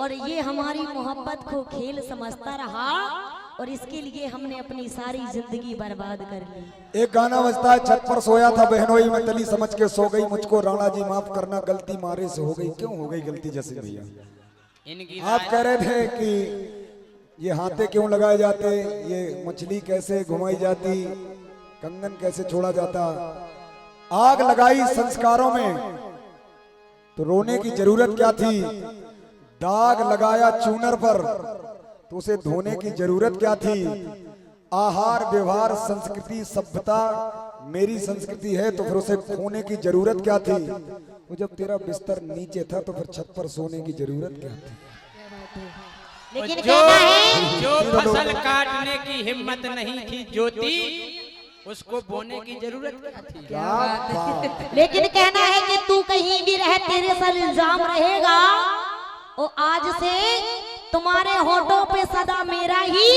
और ये हमारी मोहब्बत को खेल समझता रहा और इसके लिए हमने अपनी सारी जिंदगी बर्बाद कर ली। एक गाना बजता है, छत पर सोया था बहनोई में तली समझ के सो गई, मुझको राणा जी माफ करना गलती मारे से हो गई। क्यों हो गई गलती जैसे भैया? आप कह रहे थे कि ये हाथे क्यों लगाए जाते, ये मछली कैसे घुमाई जाती, कंगन कैसे छोड़ा जाता। आग लगाई संस्कारों में तो रोने की जरूरत क्या थी? दाग लगाया चूनर पर तो उसे धोने की जरूरत क्या थी? आहार व्यवहार संस्कृति सभ्यता मेरी संस्कृति है तो फिर उसे खोने की जरूरत क्या थी? वो जब तेरा बिस्तर नीचे था तो फिर छत पर सोने की जरूरत क्या थी? लेकिन जो फसल काटने की हिम्मत नहीं थी ज्योति, उसको बोने की जरूरत क्या थी? क्या बात। लेकिन कहना है कि तू कहीं भी रहे तेरे सर इल्जाम रहेगा और आज से तुम्हारे होठों पे सदा मेरा ही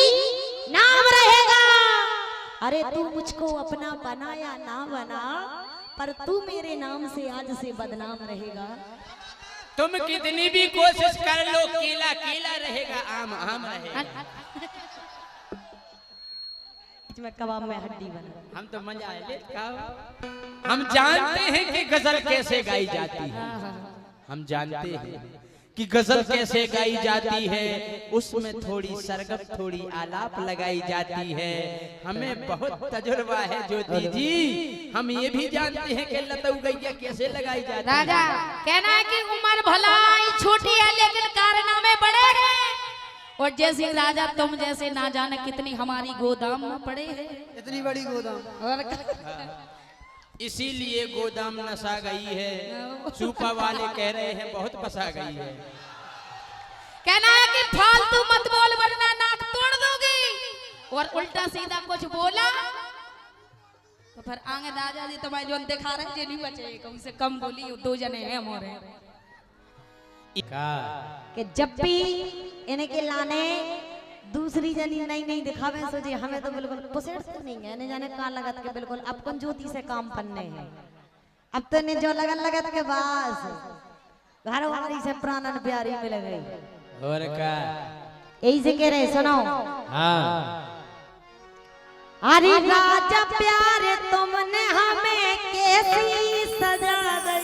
नाम रहेगा। अरे तू मुझको अपना बना या ना बना, पर तू मेरे नाम से आज से बदनाम रहेगा। तुम कितनी भी कोशिश कर लो, केला केला रहेगा, आम आम रहेगा। इसमें कबाब में हड्डी बना। हम तो मजा आए। हम जानते हैं कि गजल कैसे गाई जाती है, हम जानते हैं कि गजल कैसे गाई जाती है। उसमें थोड़ी सरगम थोड़ी आलाप लगाई जाती है। हमें बहुत तजुर्बा है ज्योति जी। हम ये भी जानते हैं कि लतऊ गैया कैसे लगाई जाती है। राजा कहना है कि उम्र भलाई छोटी है लेकिन कारनामे बड़े हैं, और जैसे राजा तुम जैसे ना जाने कितनी हमारी गोदाम में पड़े हैं। इतनी बड़ी गोदाम और इसीलिए गोदाम नसा गई है। सूपा वाले कह रहे हैं बहुत पसा गई है। कहना है कि फालतू मत बोल वरना नाक तोड़ दोगी, और उल्टा सीधा कुछ बोला तो फिर आगे राजा जी तुम्हारे जो दिखा रहे जे नहीं बचे, कम से कम बोली दो जने हैं हमारे। कि जब भी इन्हें के लाने दूसरी जनी नहीं दिखावे सोचे हमें तो बिल्कुल पुसेट से नहीं है, नहीं जाने कहाँ लगत के बिल्कुल अब कौन ज्योति से काम पन्ने हैं। अब तो ने जो लगत के पास घर वाली से प्राणन प्यारी मिल गई। और का यही से कह रहे सुनो। हाँ। अरे राजा प्यारे तुमने हमें कैसी सजा दी,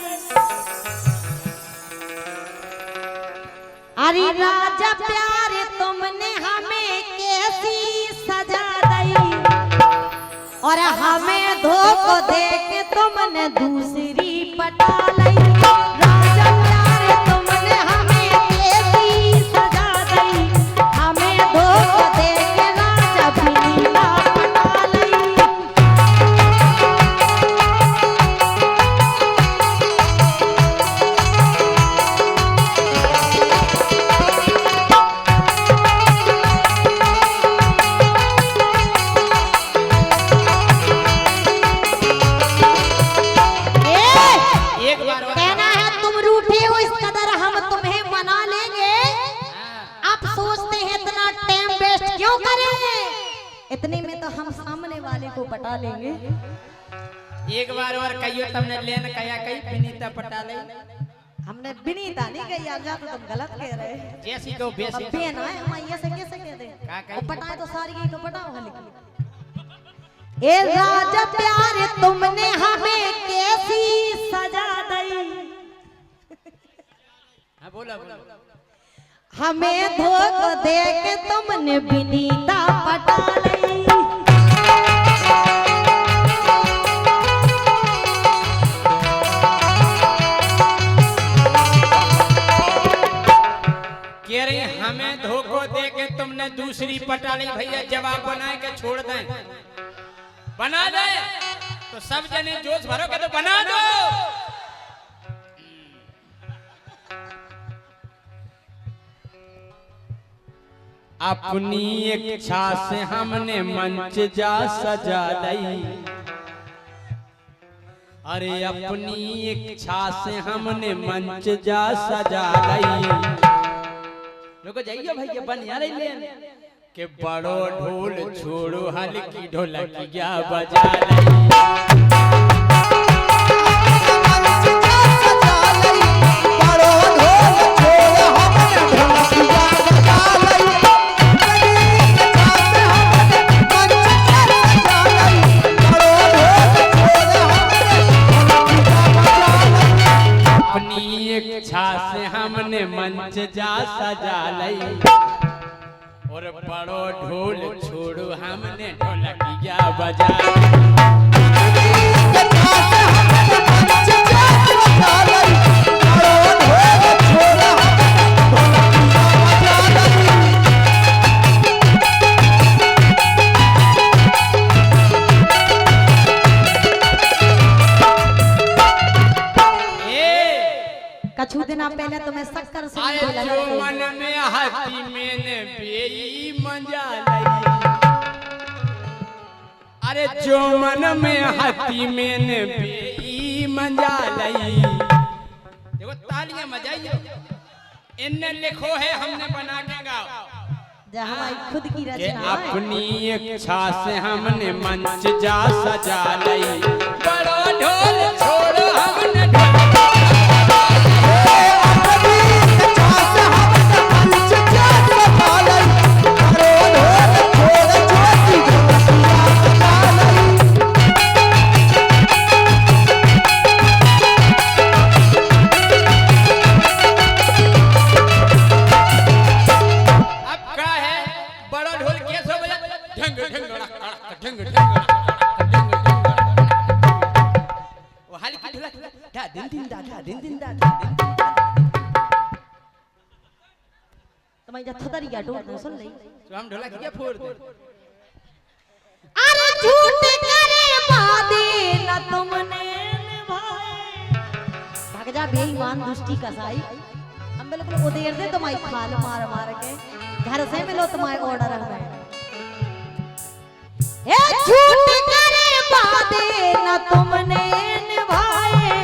अरे राजा प्यारे तुमने हमें कैसी सजा दी, और हमें धोखा देके तुमने दूसरी पटा ली। राजा प्यारे तुमने हमें कैसी सजा दी, हमें धोखा देके राजा बिना पटा ली। कहना है तुम रूठे हो इस कदर हम तुम्हें मना लेंगे। आप सोचते हैं इतना टाइम वेस्ट क्यों करें, इतने में तो हम सामने वाले को पटा लेंगे। एक बार और कहियो तुमने लेन कया कही विनीता पटाले। हमने विनीता नहीं कही, आज तो तुम गलत कह रहे हैं। जैसी को बेसी बेन है हम ये से कैसे कह दे, वो पटाए तो सारी गई तो पटाओ हल्की। ए राजा प्यारे तुमने हमें कैसी सजा दी, हाँ बोला बोला। हमें धोखा देके तुमने विनीता पटा ली। कह रही हमें धोखा देके तुमने दूसरी पटा ली। भैया जवाब बना के छोड़ दें, बना दे तो सब जने जोश भरोगे तो बना दो। अपनी इच्छा से हमने मंच जा सजा दी, अरे अपनी इच्छा से हमने मंच जा सजा दी। रुको जाइए भैया बन यार के बड़ो ढोल छोड़ो हल्की ढोलकिया बजा ली। बड़ो ढोल छोड़ो हमने ढोलकिया हमने मंच जा सजा लई और बड़ो ढोल छोड़ो हमने ढोलकिया बजा कछु दिन पहले तुम्हें शक्कर से जो मन में हाथी मैंने बेई मजा लई अरे जो मन में हाथी मैंने बेई मजा लई देखो तालियां बजाइए इनने लिखो है हमने बना के गाओ हमारी खुद की रचना अपनी इच्छा से हमने मंच जा सजा लई बड़ो ढोल छोड़ो हमने सुन ली तो हम ढोलक क्या फोड़ दे अरे झूठ करे वादे न तुमने निभाए भाग जा बेईमान दुष्टी कसाई हम बिल्कुल उधेर दे तुम्हारी खाल मार मार के घर से मिलो तुम्हारे ऑर्डर हमें ए झूठ करे वादे न तुमने निभाए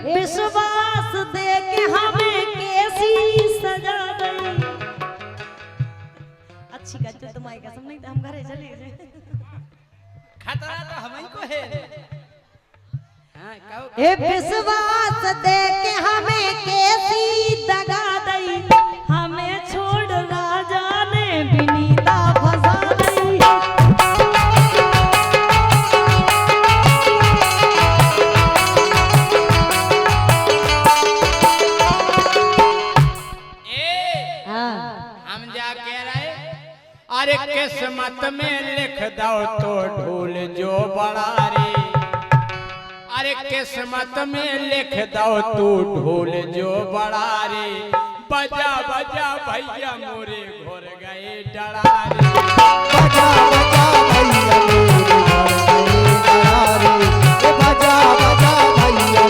विश्वास दे के हमें कैसी सजा गई अच्छी गजल तुम्हारी कसम नहीं हम घरे चले गए खतरा तो हमें को है हां ए विश्वास दे के हमें कैसी दगा दई हमें छोड़ राजा ने विनीता फंसा दई अरे किस्मत में लिख दो तो ढोल जो बड़ा रे अरे किस्मत में लिख दो तो ढोल जो बड़ा रे बजा बजा भैया मोरे घोर गए डरा रे बजा बजा भैया बजा बजा भैया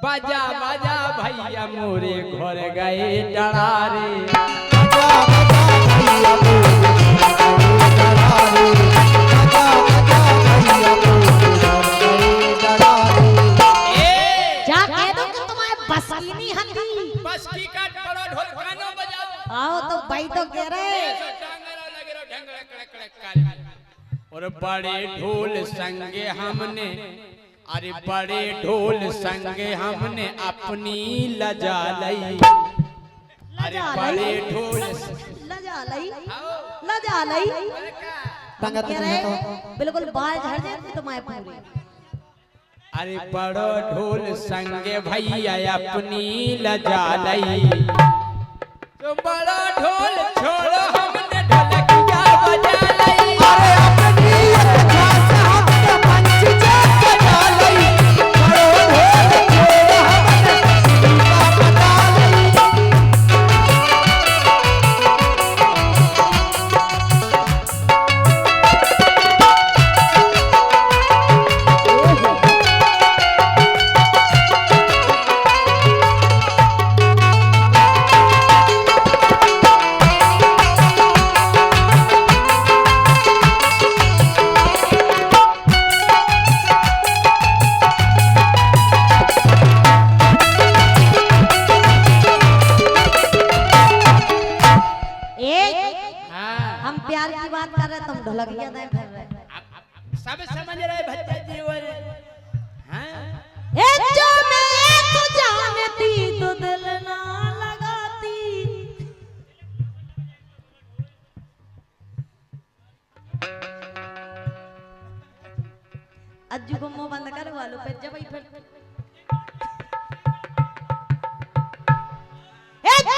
बजा बजा भैया मोरे घर गए डरा रे जा कह दो कि तुम्हारे बस की नहीं हंदी बस की का बड़ा ढोल गाना बजाओ आओ तो भाई तो कह रहे और बड़े ढोल संगे हमने अरे बड़े ढोल संगे हमने अपनी लजा लई अरे बड़े ढोल लजा लई कह रहे बिल्कुल बाल झड़ जाते तुम्हारे पूरे अरे बड़ो ढोल संगे भैया अपनी लजा लई तो बड़ा ढोल छोड़ो हमने ढोलकिया बजा लई अरे अपनी इच्छा से हमने मंच जा सजा लई बड़ो ढोल छोड़ो हमने विनीता बजा लई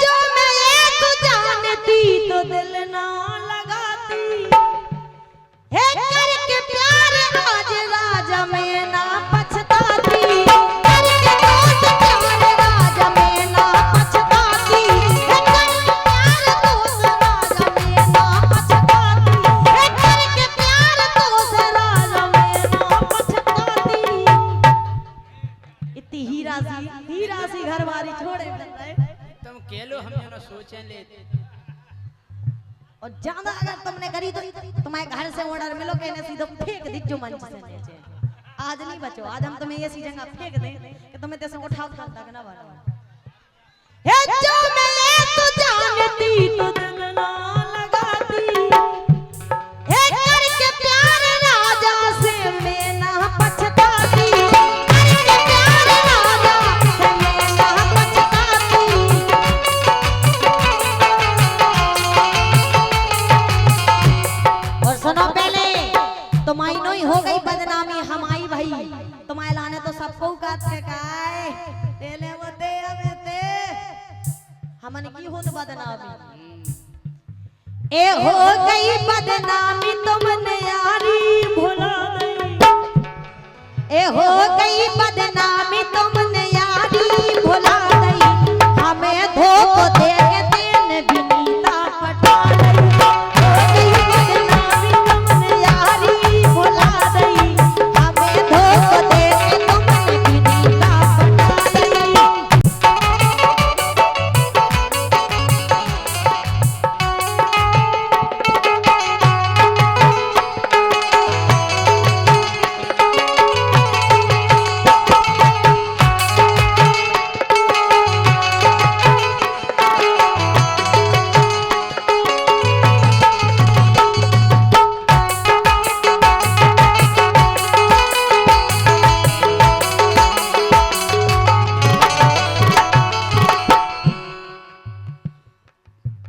जो मैं एक जानती तो दिल ना लगाती, है करके प्यार आज राजा में ना पछताती, करके दोस्त प्यार राजा में ना पछताती, है करके प्यार दोस्त राजा में ना पछताती, है करके प्यार दोस्त राजा में ना पछताती। इतनी हीरा सी घरवाली छोड़े बनता है। तुम केलो हम ना सोचें ले। और ज्यादा अगर तुमने करी तो तुम्हारे घर से ऑर्डर मिलो के ने सीधो फेंक दी जो मंच से नीचे। आज नहीं बचो, आज हम तुम्हें ऐसी जगह फेंक दें कि तुम्हें तेरे से उठा तक ना वाला। हे जो मैं तो जानती तो दिल ना लगाती, हे करके प्यार राजा से मैं ना पछताती, करके प्यार राजा से मैं ना पछताती। और सुनो पहले तुम्हारी नहीं हो गई बदनामी हमारी भाई, तुम्हारे लाने तो सबको काट के काए तेले वो दे हमें ते हमन की हो तो बदनामी। ए हो गई बदनामी तुमने यारी भुला गई, ए हो गई बदनामी तुमने यारी भुला गई, हमें धोखा दे के दिन भी नीला पटा गई, हो गई बदनामी तुमने यारी भुला गई, हमें धोखा दे के तुमने भी नीला पटा गई।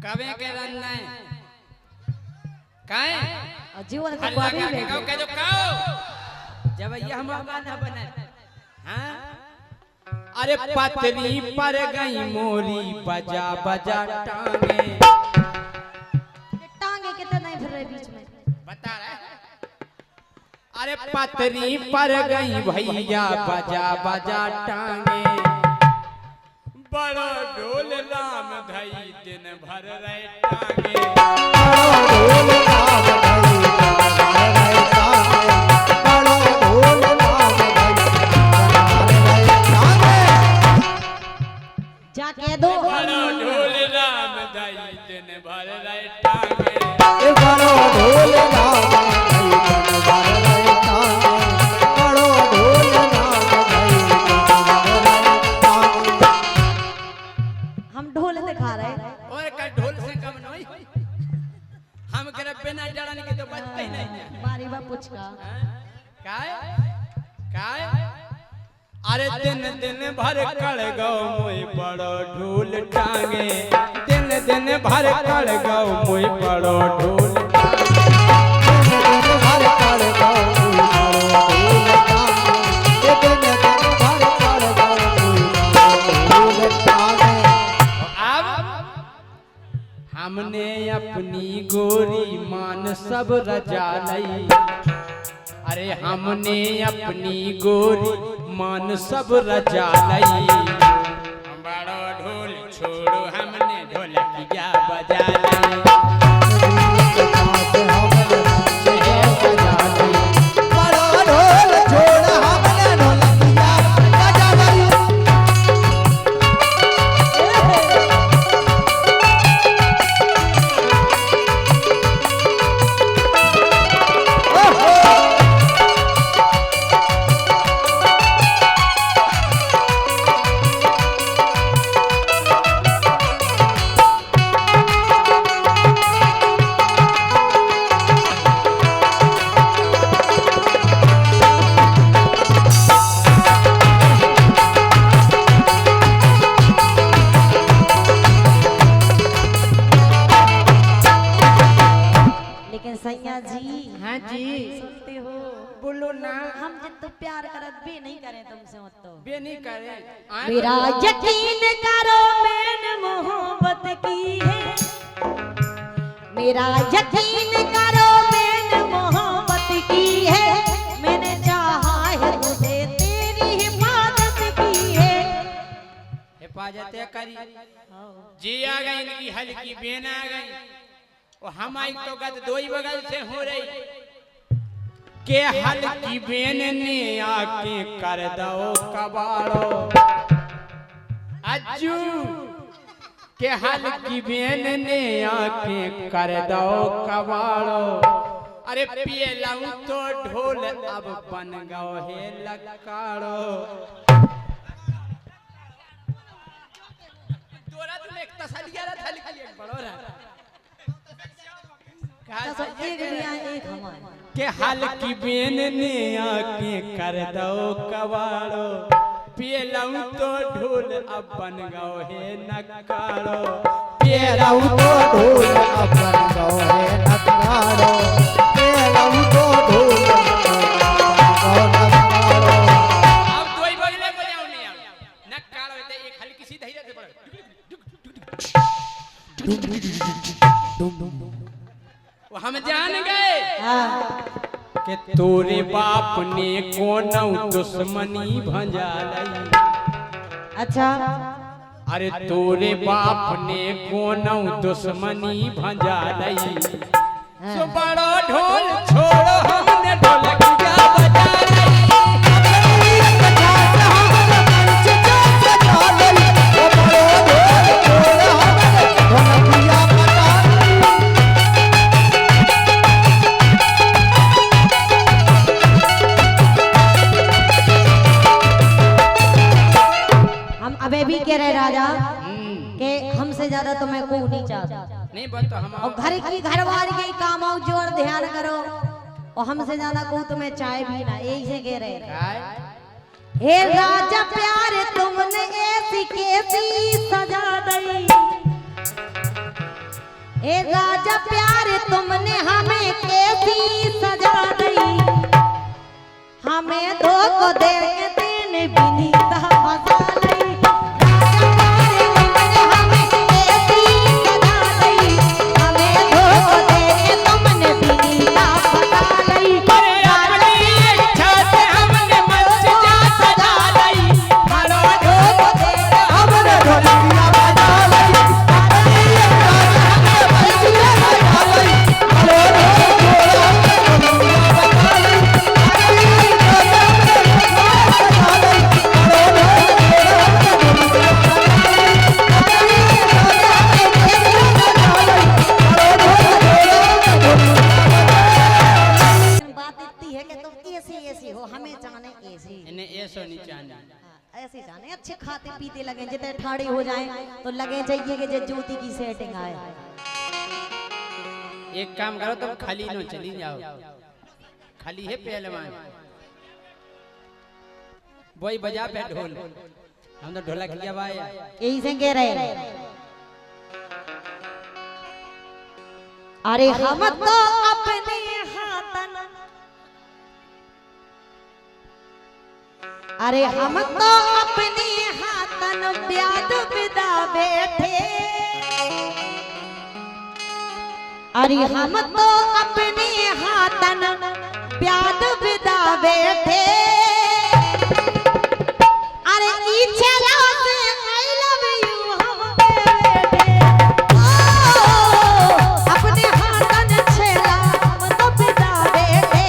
कवे के रन है काहे जीवन को हल्ला बाबी करके में कहो के जो कहो जब ये हम गाना बने हां अरे पत्नी पर गई मोरी बजा बजा टांगे टांगे कितने नहीं फिर रहे बीच में बता रहा है। अरे पत्नी पर गई भैया बजा बजा टांगे, बड़ा ढोल राम धई दिन भर रहे टांगे, जाके दो बड़ा ढोल राम धई दिन भर रहे टांगे। हम ढोल दिखा रहे और का ढोल से कम नहीं हम करे बिना डरने के तो बचते ही नहीं। बारी बा पूछ का काय काय अरे दिन दिन भर कड़ गौ मोई बड़ो ढोल टांगे, दिन दिन भर कड़ गौ मोई बड़ो ढोल हमने अपनी गोरी मान सब रजा लई, अरे हमने अपनी गोरी मान सब रजा लई, बड़ो ढोल छोड़ो हमने ढोलकिया बजा लई, बड़ो ढोल छोड़ो हमने ढोलकिया बजा लई। करें तुमसे मत तो बे नहीं करे मेरा यकीन करो मैंने मोहब्बत की है मेरा यकीन करो मैंने मोहब्बत की है मैंने चाहा है तुझे तेरी हिफाजत की है हिफाजत करी जी आ गई इनकी हल्की बेन आ गई और हमारी तो गद दो ही बगल से हो रही के हल्की बेन ने आके कर दो कबाड़ो अज्जू के हल्की बेन ने आके कर दो कबाड़ो अरे पिए लाऊं तो ढोल अब बन गओ है लकाड़ो तोरा तुम एक तसलिया रहा हल्की एक बड़ो रहा एक हमारा के हल्की बेन ने आके कर दो कबाड़ो पियलाऊं तो ढोल अब बन गओ है नकारो पेलाऊ तो ढोल अब बन गओ है नकारो पेलाऊ तो ढोल अब दो ही बगले बजाओ नहीं आओ नकारो है एक हल्की सी धैर्य से पड़ वो हम जान गए कि तोरे बाप ने कोनो दुश्मनी भंजा लाई अच्छा अरे तोरे बाप ने कोनो दुश्मनी भंजा लाई सो बड़ो ढोल छोड़ो हमने ढोलकिया बजा अबे भी कह रहे राजा के हमसे ज्यादा तो मैं को नहीं चाहता नहीं बोल तो हम और घर की घरवार के काम आओ जोर ध्यान करो और हमसे ज्यादा को तुम्हें चाय भी ना यही से कह रहे हे राजा प्यार तुमने ऐसी कैसी सजा दी हे राजा प्यार तुमने हमें कैसी सजा दी हमें धोखा दे के तेने बिनीता फसा लई ऐसे जाने अच्छे खाते पीते लगे जितने ठाड़े हो जाएं तो लगे चाहिए कि ज्योति की सेटिंग आए एक काम करो तुम खाली न चली जाओ खाली है पहलवान वही बजा पे ढोल हम तो ढोलक किया भाई यही से कह रहे अरे हम तो अपने हाथन अरे हम तो अपने हाथन ब्याद बिदा बैठे अरे हम तो अपने हाथन ब्याद बिदा बैठे अरे इच्छा से आई लव यू हम बैठे अपने हाथन छेला हम तो बिदा बैठे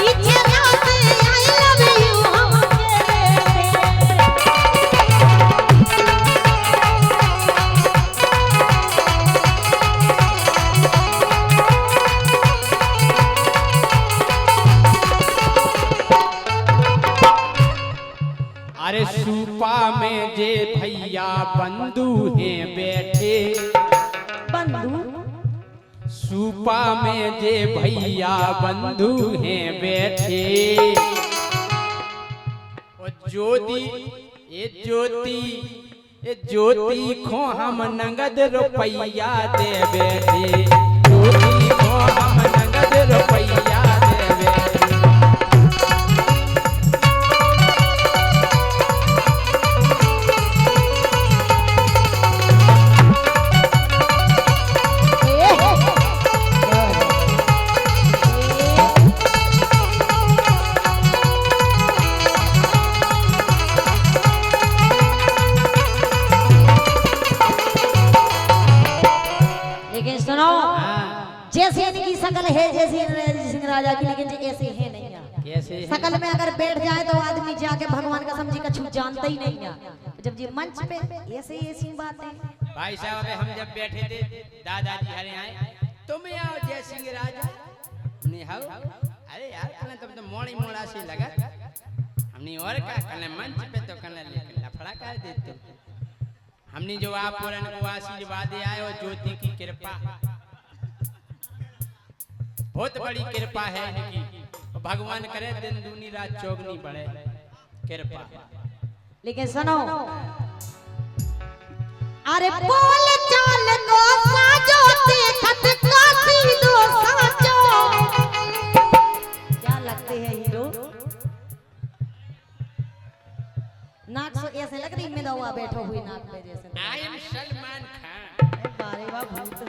इच्छा से आई लव यू हम अरे सूपा में जे भैया बंधु हैं बैठे बंधु सूपा में जे भैया बंधु हैं बैठे और ज्योति खो हम नगद रुपैया दे बैठे ज्योति खो हम नगद रुपैया दे बैठे है जैसी सिंह राजा की, लेकिन जे ऐसे है नहीं यार। कैसे है? शकल में अगर बैठ जाए तो आदमी जाके भगवान का समझी कछु जानता ही नहीं यार। जब जी मंच पे ऐसी बातें। भाई साहब हम जब बैठे थे दादाजी हरे आए, तुम आओ जय सिंह राजा नहीं हो? अरे यार कल तब तो मोड़ी मोड़ा से लगा हमने, और का कल मंच पे तो कल लफड़ा कर देते। हमने जो आप पुरान को आशीर्वाद आए और ज्योति की कृपा, बहुत बड़ी कृपा है इनकी। भगवान करे दिन दूनी रात चौगनी बढ़े कृपा। लेकिन सुनो, अरे बोल चाल को साजो देखत काशी दो साजो। क्या लगते हैं हीरो? नाक से ऐसे लग रही में दवा बैठो हुई नाक पे जैसे। I am Salman Khan. बारे वाह भूत।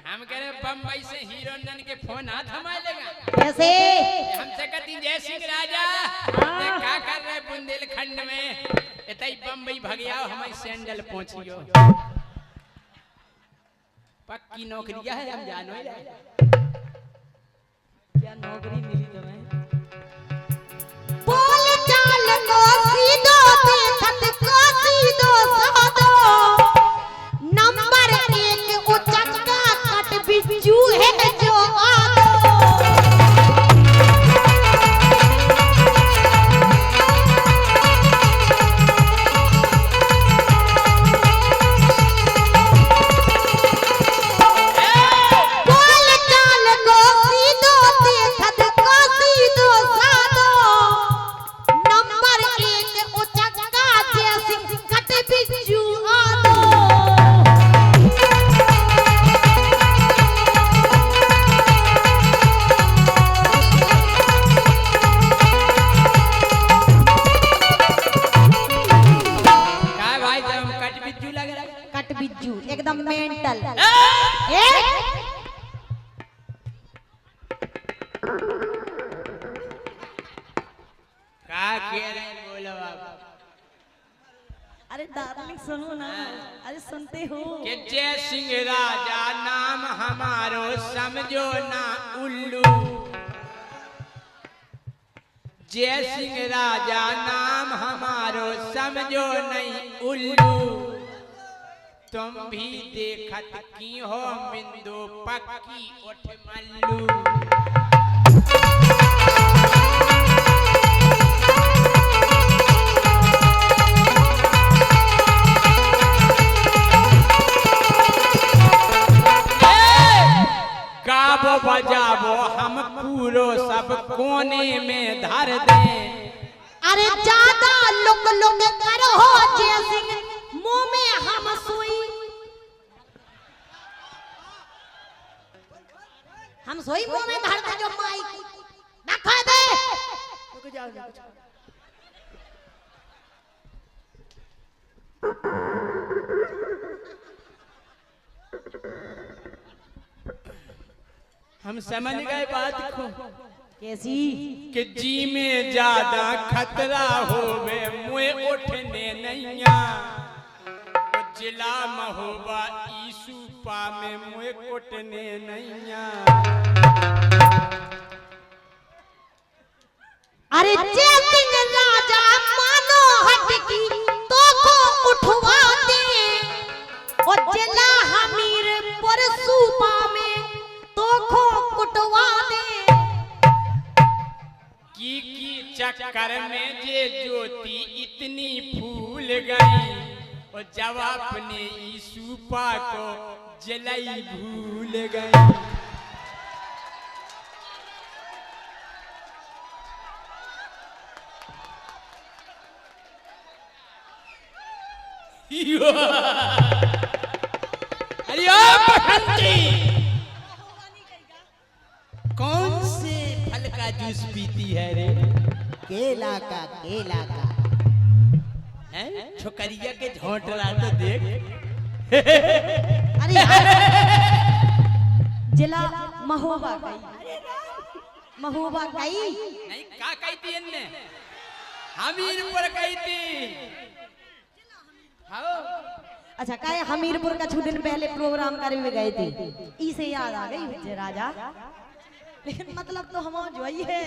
हम कह रहे बम्बई से हीरो नन के फोन हाथ हमारे लेगा कैसे? हमसे कहती जय सिंह राजा क्या कर रहे बुंदेलखंड में, इतई बम्बई भगियाओ हमारी सैंडल पहुंचियो। पक्की नौकरिया है हम जानो ही रहे। क्या नौकरी मिली तुम्हें? बोल चाल को सीधो देखत को सीधो साधो। नंबर 1 उचक्का कट बिज्जू है जो आदो। बोल चाल को सीधो देखत को सीधो साधो। नंबर 1 उचक्का जैसी कट बिज्जू आदो। क्या भाई जब हम कट बिज्जू लग रहा है? कट बिज्जू एकदम मेंटल। क्या कह रहे हैं बोलो आप? अरे डार्लिंग सुनो ना, अरे सुनते हो? कि जय सिंह राजा नाम हमारो समझो ना उल्लू। जय सिंह राजा नाम हमारो समझो नहीं उल्लू। तुम भी देखत की हो मिंदो पक्की उठ मल्लू। गाबो बजाबो हम पूरो सब कोने में धर दे। अरे ज्यादा लुक लुक करो जय सिंह मुंह में हम सोई। हम सोई मुंह में धर दे जो माई रखा दे। रुक जाओ। हम समझ गए बात को कैसी? कि जी में ज्यादा खतरा होवे मुँह उठने नैया। जिला महोबा ईसूपा में मुँह उठने नैया। अरे जय सिंह राजा मानो हट की तो को उठवा दे। और जिला हमीरपुर सूपा में तो को कुटवा दे। की चक्कर में जे ज्योति इतनी फूल गई और जब अपने ईसूपा को जलाई भूल गई। अरे कौन से फल का जूस पीती है रे? केला का हैं? छोकरिया के झोंट रहा तो देख। अरे यार, जिला महोबा कई। महोबा कई नहीं का कही थी इनने? हमीरपुर कही थी। हाँ अच्छा कहे हमीरपुर का कुछ दिन पहले प्रोग्राम करे हुए गए थे, इसे याद आ गई मुझे राजा। लेकिन मतलब तो हम जो है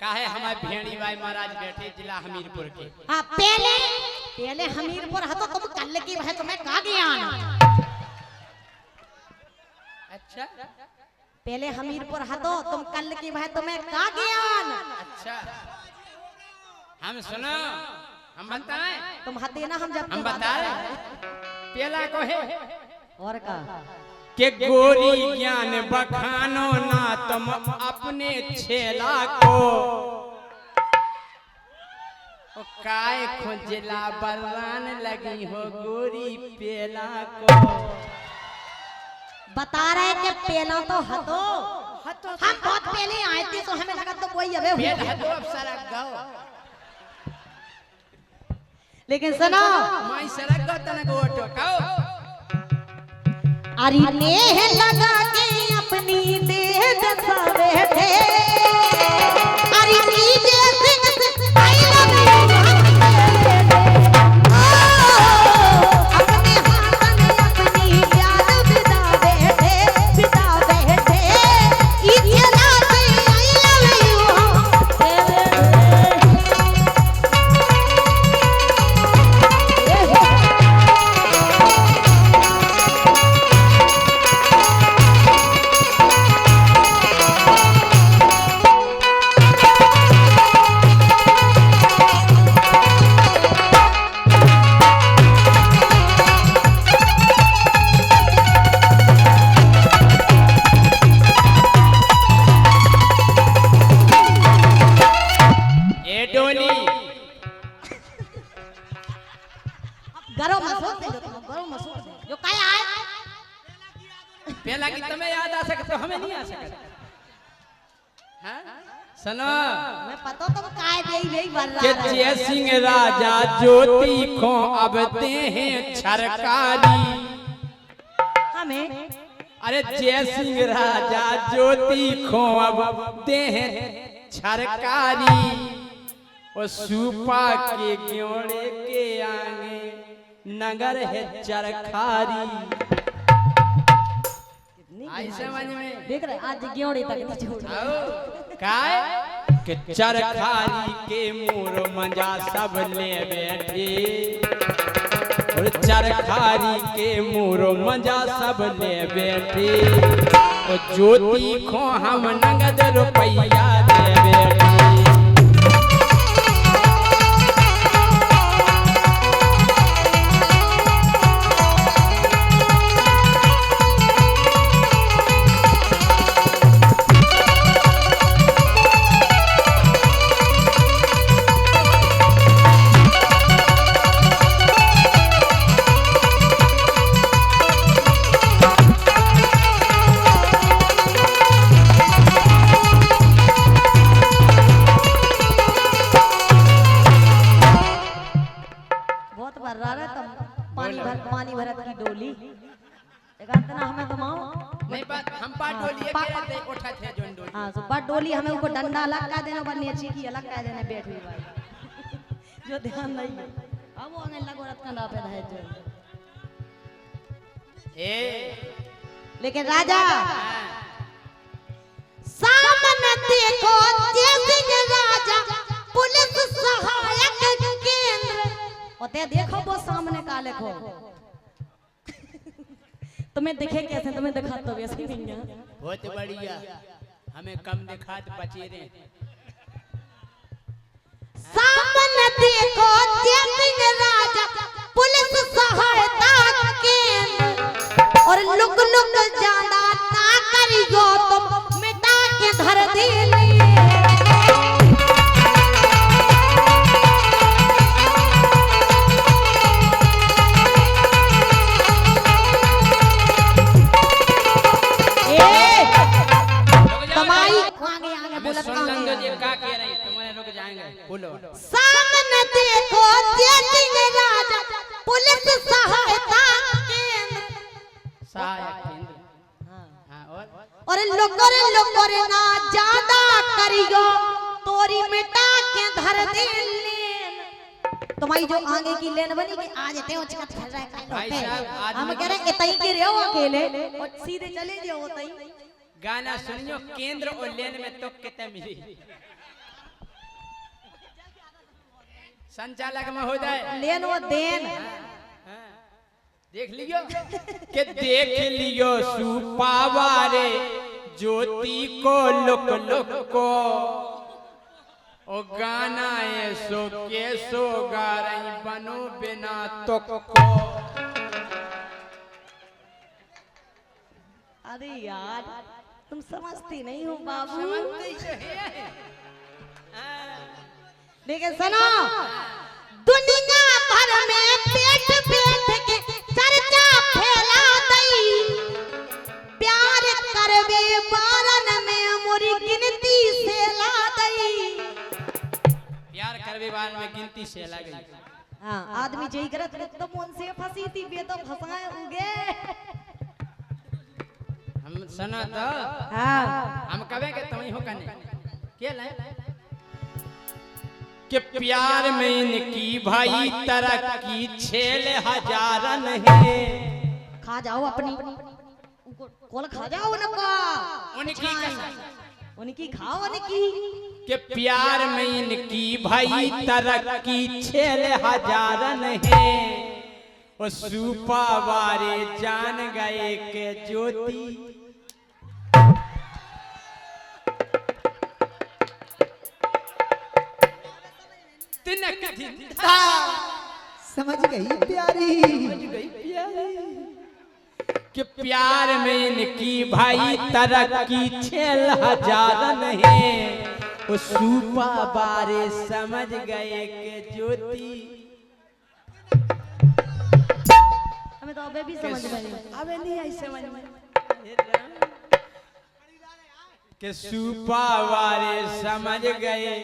काहे हमारे भेड़ी भाई महाराज बैठे जिला हमीरपुर के। हाँ पहले हमीरपुर हतो तुम कल की भाई तुम्हें कहा गया। अच्छा पहले हमीरपुर हतो तुम कल की भाई तुम्हें कहा गया। अच्छा हम सुनो हम बताएं। तुम हते ना हम जब हम बता रहे पेला को है और का के गोरी ज्ञान बखानो ना तुम अपने छेला को ओ काय खोजला बर्रान लगी हो गोरी पेला को। बता रहे कि पहला तो हतो हम बहुत पहले आए थे तो हमें लगा तो कोई अबे पेल हतो अब सारा गाओ। लेकिन सुनो माई सड़क को तनक ओटो काओ अरे नेह लगा के अपनी देह दसावे थे अरे नीचे सिंह से आई लव यू अपने हाथन अपनी याद बितावे थे इसे लाते आई लव यू पेला की तुम्हें याद आ सकते तो हमें नहीं आ सकता। हाँ? सुनो मैं पता तुम काय देई बन के रहा जय सिंह राजा ज्योति को अब दे हैं छरकारी। हमें अरे जय सिंह राजा ज्योति को अब दे हैं छरकारी। और सूपा के ग्योड़े के आगे नगर है चरखारी। आई समझ में देख रहे आज ग्योड़े तक नहीं छोड़ काय के चरखारी के मोर मंजा सब ले बैठे। और चरखारी के मोर मंजा सब ले बैठे। और ज्योति को हम नगद रुपया दे बैठे। पानी भरत की डोली ना हमें तो नहीं बात हम पाट डोली के उठा थे जोन डोली। हां तो पाट डोली हमें ऊपर डंडा अलग का देना बन्नी अच्छी की अलग का देना बैठ हुई भाई जो ध्यान नहीं है अब वो अंगे लगो रत का ना पे है जो ए लेकिन राजा सामने देखो जय सिंह राजा पुलिस सहायक केंद्र ओते देखो वो सामने का लिखो तुम्हें दिखे कैसे तुम्हें दिखा तो वैसे नहीं है बहुत बढ़िया हमें कम दिखात बचे रे। सामने देखो जय सिंह राजा पुलिस सहायता केंद्र और लुक लुक ज्यादा ना करियो तुम मिटा के धर दिली। सामने देखो जय सिंह राजा पुलिस सहायता केंद्र सहायक केंद्र। हाँ और लोकर ना ज्यादा तुम्हारी जो आगे की लेन बनी कि आज इतने उचकत फर रहा है भाई साहब, आज हम कह रहे हैं इतई के रहो अकेले और सीधे चले जाओ उतई। गाना सुनियो केंद्र और लेन में तो कितने मिली। संचालक महोदय लेन वो देन देख लियो के देख लियो सुपावारे ज्योति को लुक लुक को ओ गाना ये सो के सो गा रही बनो बिना तो को। अरे यार तुम समझती नहीं हो बाबू। लेकिन सुनो दुनिया भर में पेट पेट के चर्चा फैला दई प्यार करवे बारन में मोरी गिनती से ला दई। प्यार करवे बार में गिनती से लग गई। हाँ आदमी यही करत तो मन से फंसी थी बे तो फंसाए उगे। हम सुना तो हाँ हम कहे के तुम ही हो कने के ले कि प्यार में इनकी भाई तरक्की 6,000 है। खा जाओ अपनी कोल खा जाओ उनका उनकी उनकी खाओ उनकी कि प्यार में इनकी भाई तरक्की 6,000 है। और सुपा वारे जान गए के ज्योति समझ गई प्यारी कि प्यार में इनकी भाई तरक्की 6,000 है। वो सुपा बारे समझ गए के ज्योति हमें तो अबे भी समझ में नहीं अबे नहीं आई समझ में के सुपा वाले समझ गए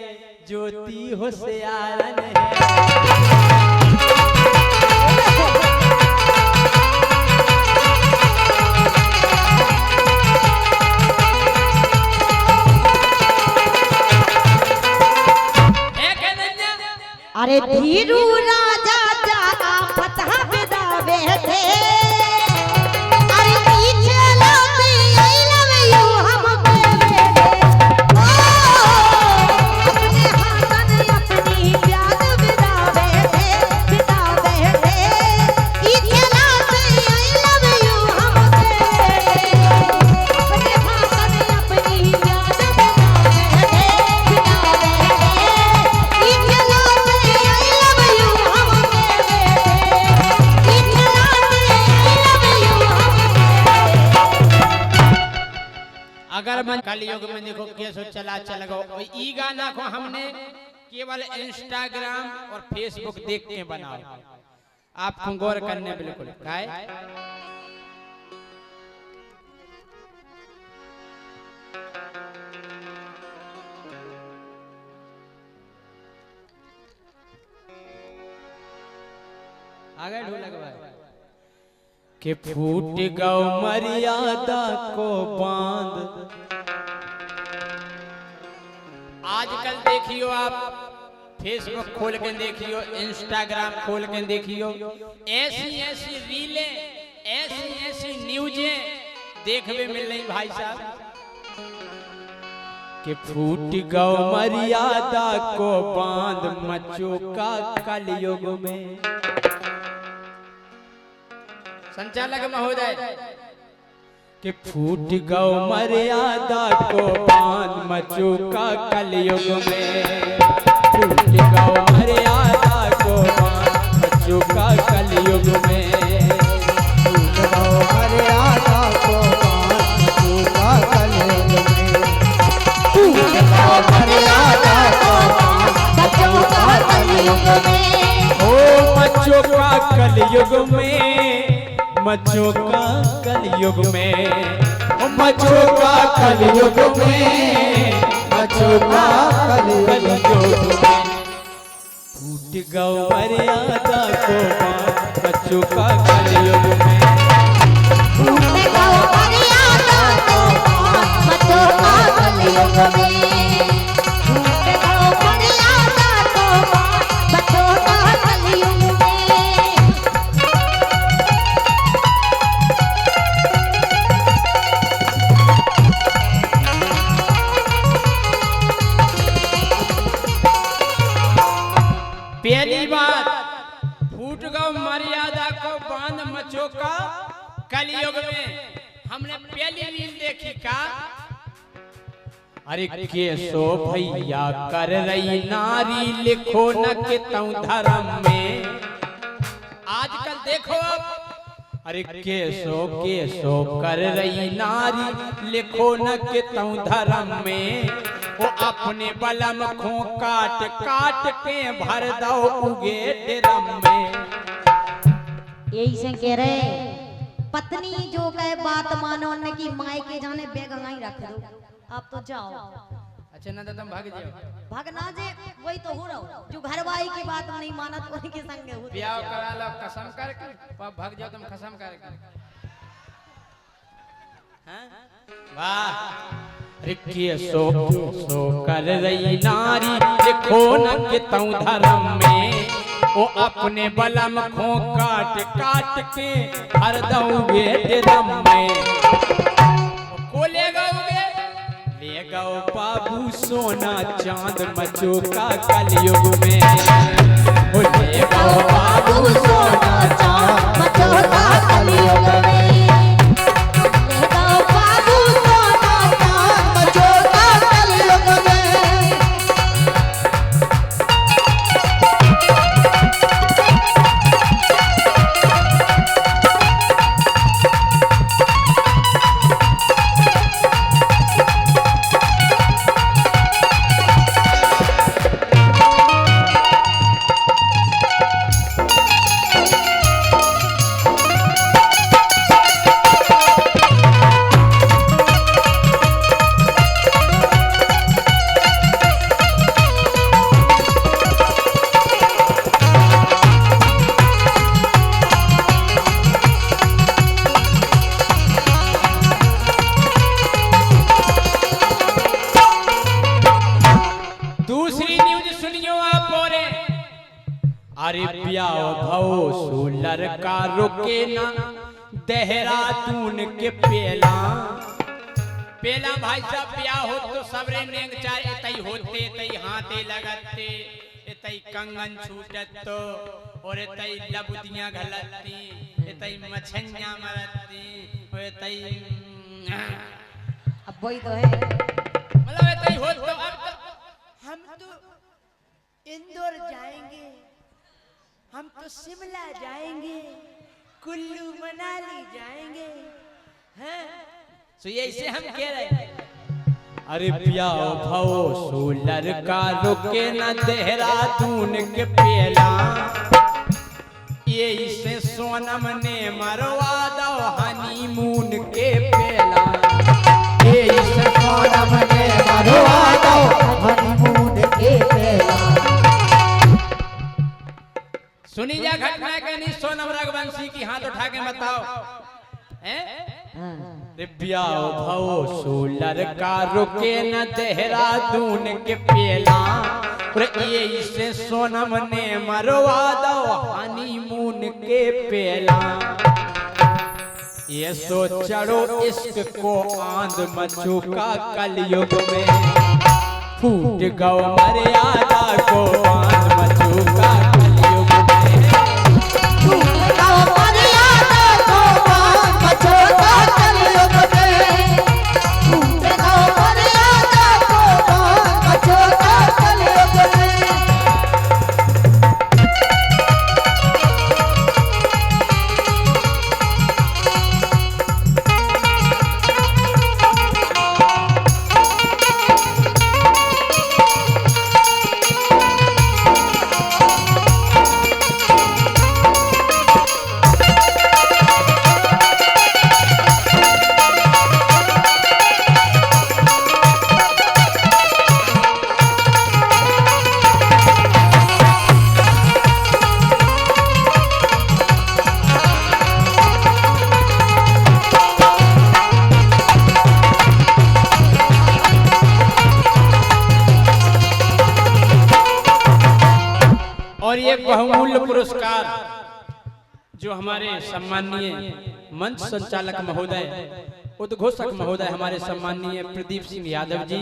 ज्योति होशियारन है। अरे धीरू राजा जाना फतह बिदावे थे अरे पीछे लाते आई लव यू हम कहवे थे ओ अपने हाथन अपनी याद बिदावे थे पीछे लाते आई लव यू हम कहवे थे अपने हाथन अपनी याद बिदावे थे पीछे लाते अगर मैं कलयुग में देखो कैसे चला चल गो ई गाना को हमने केवल इंस्टाग्राम और फेसबुक देख के बनाओ। आपको गौर करने बिल्कुल काय आगे ढोल लगवाए कि फूट गौ मर्यादा को बांध। आजकल देखियो आप फेसबुक खोल के देखियो इंस्टाग्राम खोल के देखियो ऐसी ऐसी रीलें ऐसी ऐसी न्यूजें देखने मिल रही भाई साहब कि फूट गौ मर्यादा को बांध मचो का कलयुग में। संचालक महोदय कि फूट गौ मर्यादा को बांध मचो का कलयुग में। फूट गौ मर्यादा को बांध मचो का कलयुग में। फूट गौ मर्यादा को बांध मचो का कलयुग में। फूट गौ मर्यादा को बांध मचो का कलयुग में। ओ मचो का कलयुग में मचो का कलयुग में। ओ मचो का कलयुग में मचो का कलयुग में। फूट गौ मर्यादा को बांध मचो का कलयुग में। फूट गौ मर्यादा को बांध मचो का कलयुग में। फूट गौ मर्यादा को बांध मचो का पहली बात फूट गौ मर्यादा को बांध मचो का कलयुग में हमने पहली रील देखी का अरे केसो भैया कर रही नारी लिखो न के धर्म में आजकल देखो अब अरे केसो कर रही नारी लिखो न के धर्म में वो अपने बलम खो काट काट के भर दो उगे ड्रम में। यही से कह रहे पत्नी जो कहे बात मानो न की माई के जाने बेगंगाई रख दो आप तो जाओ। अच्छा ना तुम भाग जाओ भागना जे वही तो हो रहा जो घरवाई की बात नहीं मानत उन्हीं के संग हो ब्याह करा लो कसम करके भाग जाओ तुम कसम करके हैं वाह अरे केसो कर रही नारी देखो न के धर्म में वो अपने बलम खो काट काट के हर दऊगे ड्रम में को ले गओ बाबू सोना चांद मचो का कलयुग में ले गओ बाबू सोना चांद मचो का कलयुग में ले गओ बाबू सोना चांद मचो का कलयुग में। अरे ब्याह भवो सुलर का रुके ना देहरादून के पेला पेला भाई साहब ब्याह हो तो सबरे नेंग चार तई होते तई हाथे लगते तई कंगन छूटत तो और तई लबुदियां घलती तई मछनियां मरती और तई अब वही तो है मतलब तई हो तो अब हम तो इंदौर जाएंगे हम तो शिमला जाएंगे कुल्लू मनाली जाएंगे हैं तो ये इसे हम कह रहे अरे ब्याह भवो सोलर का रुके न देहरादून के पेला ये इसे सोनम ने मरवा दो हनीमून के पेला ये इसे सोनम ने मरवा दो हनीमून के पेला। सुनी जा घटना कहनी सोनम रघुवंशी की हाथ उठा के बताओ ब्याह भवो सोलर का रुके न देहरादून के पेला ये इसे सोनम ने मरवा दो हनीमून के पेला ये सो चढ़ो इश्क को आंध मचो का कलयुग में फूट गौ मर्यादा को आंध मचो का कलयुग में फूट गौ मर्यादा को आंध मचो का कलयुग में फूट गौ मर्यादा को आंध मचो का कलयुग में। और ये बहुमूल्य पुरस्कार जो हमारे सम्माननीय मंच संचालक महोदय उद्घोषक महोदय हमारे सम्माननीय प्रदीप सिंह यादव जी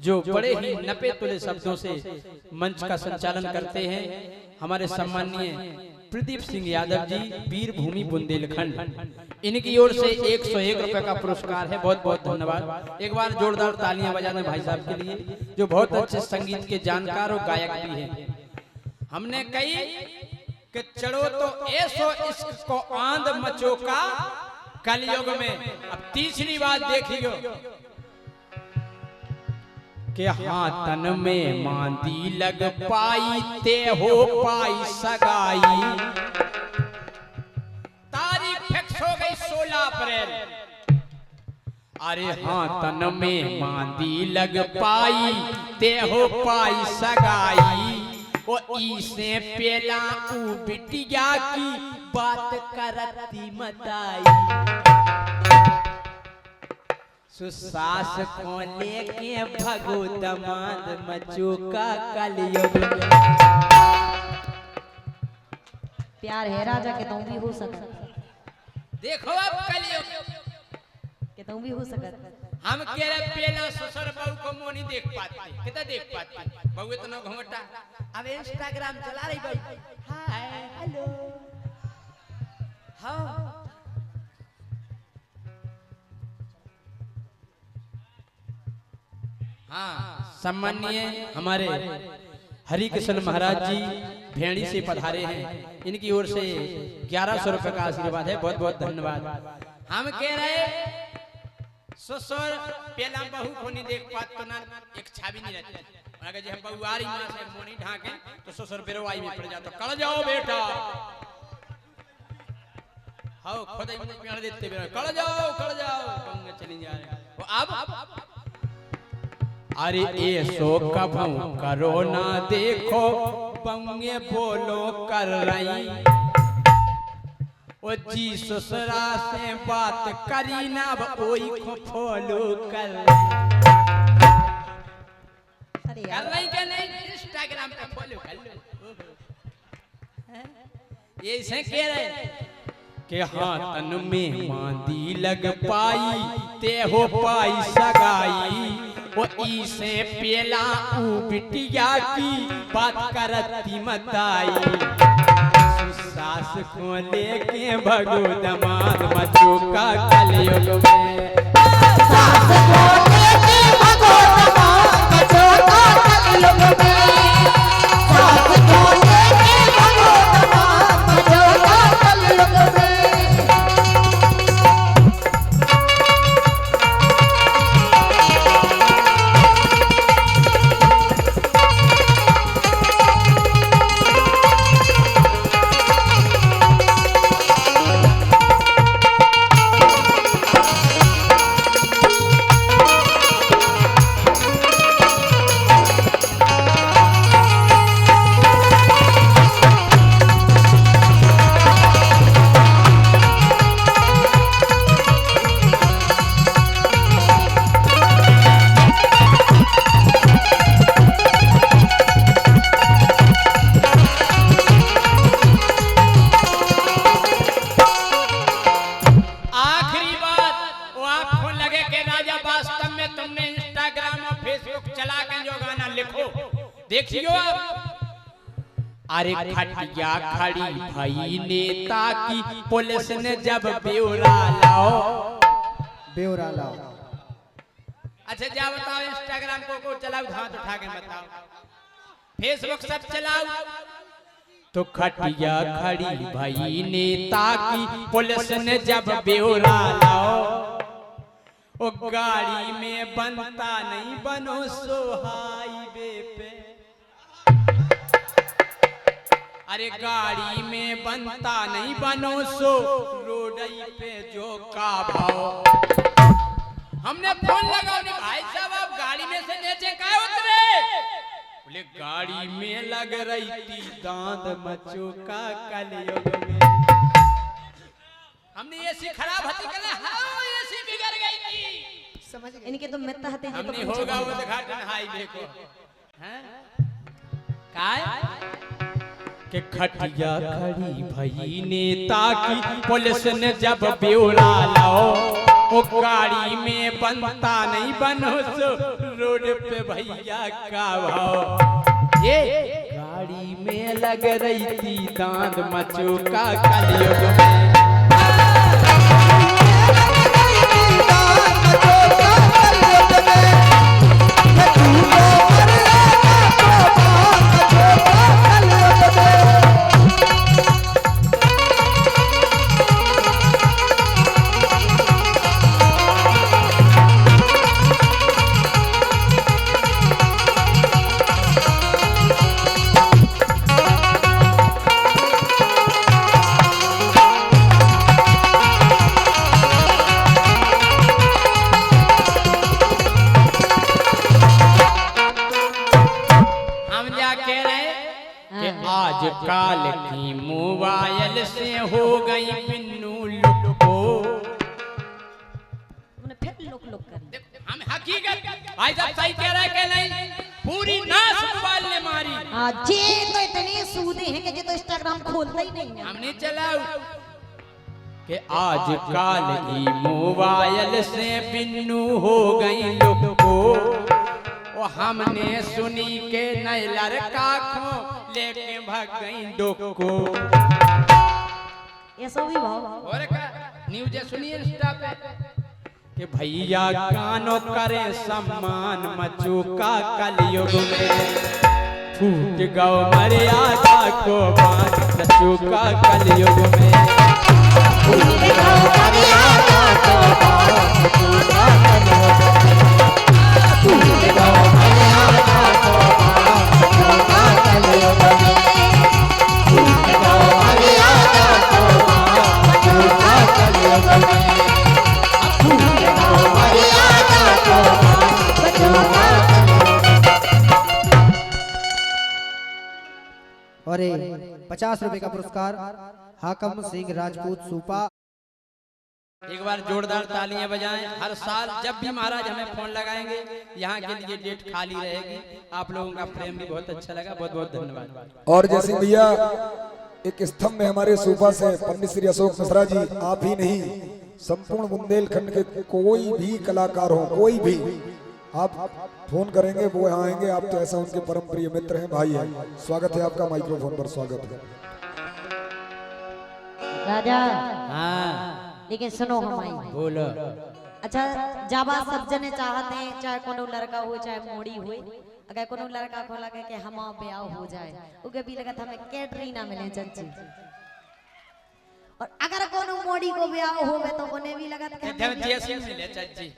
जो बड़े ही नपे तुले शब्दों से मंच का संचालन करते हैं, हमारे सम्माननीय प्रदीप सिंह यादव जी, वीर भूमि बुंदेलखंड। इनकी ओर से 101 रुपए का पुरस्कार है। बहुत बहुत धन्यवाद। एक बार जोरदार तालियां बजा दें भाई साहब के लिए, जो बहुत अच्छे संगीत के जानकार और गायक भी हैं। हमने कही कि चढ़ो तो ऐसो इश्क को आंध मचोका कलयुग में। अब तीसरी बात देखियो कि हाँ तन में मांदी लग पाई ते हो पाई सगाई। तारीख फिक्स हो गई 16 अप्रैल। अरे हाँ तन में मांदी लग पाई ते हो पाई सगाई। वो इसे पेला ऊ बिटिया की बात करती मताई। सुसास को लेके भगो दमाद मचोका कलयुग में। प्यार है राजा के तुम भी हो सकत। देखो अब कलयुग के तुम भी हो सकत। हम कह रहे पेला ससुर बहू को मुंह नहीं देख पाते, कितना देख पाते बहू इतना घूंघटा। अब इंस्टाग्राम चला रही बहू, हाय हेलो हाँ। हाँ, सम्माननीय हमारे हरि कृष्ण महाराज जी भेड़ी से पधारे हैं। इनकी ओर से 1100 रुपए का आशीर्वाद है। बहुत बहुत धन्यवाद। हम कह रहे ससुर पहला बहू को नहीं देख पाते तो ना एक छावी नहीं रहती। अगर जब बहुआरी मां से मुंह नहीं ढाके तो ससुर बेरवाई में पड़ जाता। कल जाओ बेटा, हां खुद ही मुझे प्यार देते बेरा, कल जाओ पंगे चली जा रहे। वो अब अरे ऐसो कभू करो ना देखो पंगे बोलो कर रही। ओ जी ससुरा से बात करी ना वही को फॉलो कर रही के नहीं इंस्टाग्राम पे फॉलो कर लो। ये से कह रहे कि हाँ तन में मांदी लग पाई ते हो पाई सगाई। वो इसे पेला ऊ बिटिया की बात करती मताई। सास को लेके भगो दमाद मचोका कलयुग में। सास को लेके भगो दमाद मचोका कलयुग में। सास को लेके भगो दमाद मचोका कलयुग में। देखियो अरे खटिया खड़ी भाई नेता की पुलिस ने जब ब्यौरा लाओ। अच्छा जा बताओ इंस्टाग्राम को चलाओ, हाथ उठा के बताओ, फेसबुक सब चलाओ। तो खटिया खड़ी भाई नेता की पुलिस ने जब ब्यौरा लाओ। ओ गाड़ी में बनता नहीं बनो सो हाईवे पे। अरे गाड़ी में बनता नहीं बनो सो रोडई पे जो का भाव। हमने फोन लगाओ ने भाई साहब आप गाड़ी में से नीचे काहे उतरे? बोले गाड़ी में लग रही थी दांत मचोका कलयुग में। हमने एसी खराब हती करे, हां एसी बिगड़ गई थी। समझ इनके तो मित्र हते जो हमने होगा वो उद्घाटन हाईवे को हैं काय के खटिया खड़ी भई नेता की पुलिस ने जब ब्यौरा लाओ। ओ गाड़ी में बनता नहीं बनो सो रोड पे भैया का भाव। ये गाड़ी में लग रही थी दांत मचो का कलयुग में। आजकल की मोबाइल से हो गई पिन्नू लुको। तुमने फिर लुक लुक कर हम हकीकत भाई साहब सही कह रहा है कि नहीं? पूरी नाश मोबाइल ने मारी। जे तो इतने सूदे हैं कि जे तो इंस्टाग्राम खोलता ही नहीं है। हमने चलाओ कि आजकल की मोबाइल से पिन्नू हो गई लुको। वो हमने सुनी के नए लड़का खो लेके भाग गई डोको। ये सब भी भाव और क्या न्यूज़ सुनिए इंस्टा पे कि भैया कानो करे सम्मान मचू का कलयुग में। फूट गौ मर्यादा को बात सचू का कलयुग में। फूट गौ मर्यादा को बात सचू का कलयुग में। फूट गौ मर्यादा को बात सचू का कलयुग में। फूट गौ मर्यादा को बात सचू का कलयुग में। फूट गौ मर्यादा को बात सचू का और 50 रुपए का पुरस्कार हाकम सिंह राजपूत सूपा। एक बार जोरदार तालियां बजाएं। हर साल जब भी महाराज हमें फोन लगाएंगे यहाँ के लिए डेट खाली रहेगी। आप लोगों का प्रेम भी बहुत अच्छा लगा, बहुत बहुत धन्यवाद। और जैसे भैया एक स्तंभ में हमारे सूबा से पंडित श्री अशोक मिश्रा जी, आप ही नहीं संपूर्ण बुंदेलखंड के कोई भी कलाकार हो, कोई भी आप फोन करेंगे वो यहाँ आएंगे। आप तो ऐसा उनके परम प्रिय मित्र हैं, भाई हैं। स्वागत है आपका, माइक्रोफोन पर स्वागत है। राजा हाँ लेकिन सुनो हमारी बोलो। अच्छा जाबा सब जने चाहते हैं, चाहे कोनो लड़का हो चाहे मोड़ी हो, अगर कोनो लड़का को लगे कि हम ब्याह हो जाए, उके भी लगत हमें कैटरीना मिले चाची। और अगर कोनो मोड़ी को ब्याह होवे तो उन्हें भी लगत कि हमें जैसे मिले चाची।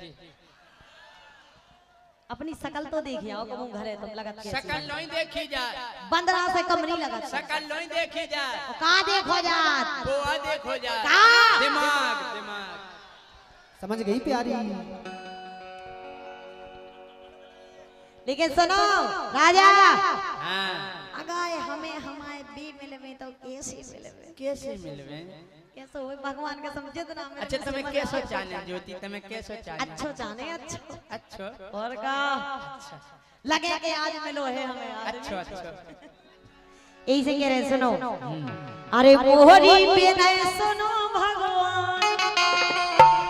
अपनी शकल तो देखिए आओ कबू घरे तुम लगत के शकल नहीं देखी जाए, बंदरा से कम नहीं लगत। शकल नहीं देखी जाए, का देखो जात बुआ देखो जाए, का दिमाग दिमाग समझ गई प्यारी। लेकिन सुनो राजा, हाँ अगर हमें हमारे भी मिलवे तो कैसे मिलवे? कैसे मिलवे? कैसे होए भगवान का समझे तो ना। अच्छा तुम्हें कैसे जाने ज्योति, तुम्हें कैसे जाने? अच्छो जाने अच्छो अच्छा और का लगे कि आज मिलो है हमें आज। अच्छा अच्छा यही से कह रहे सुनो। अरे मोहरी पे नहीं सुनो भगवान।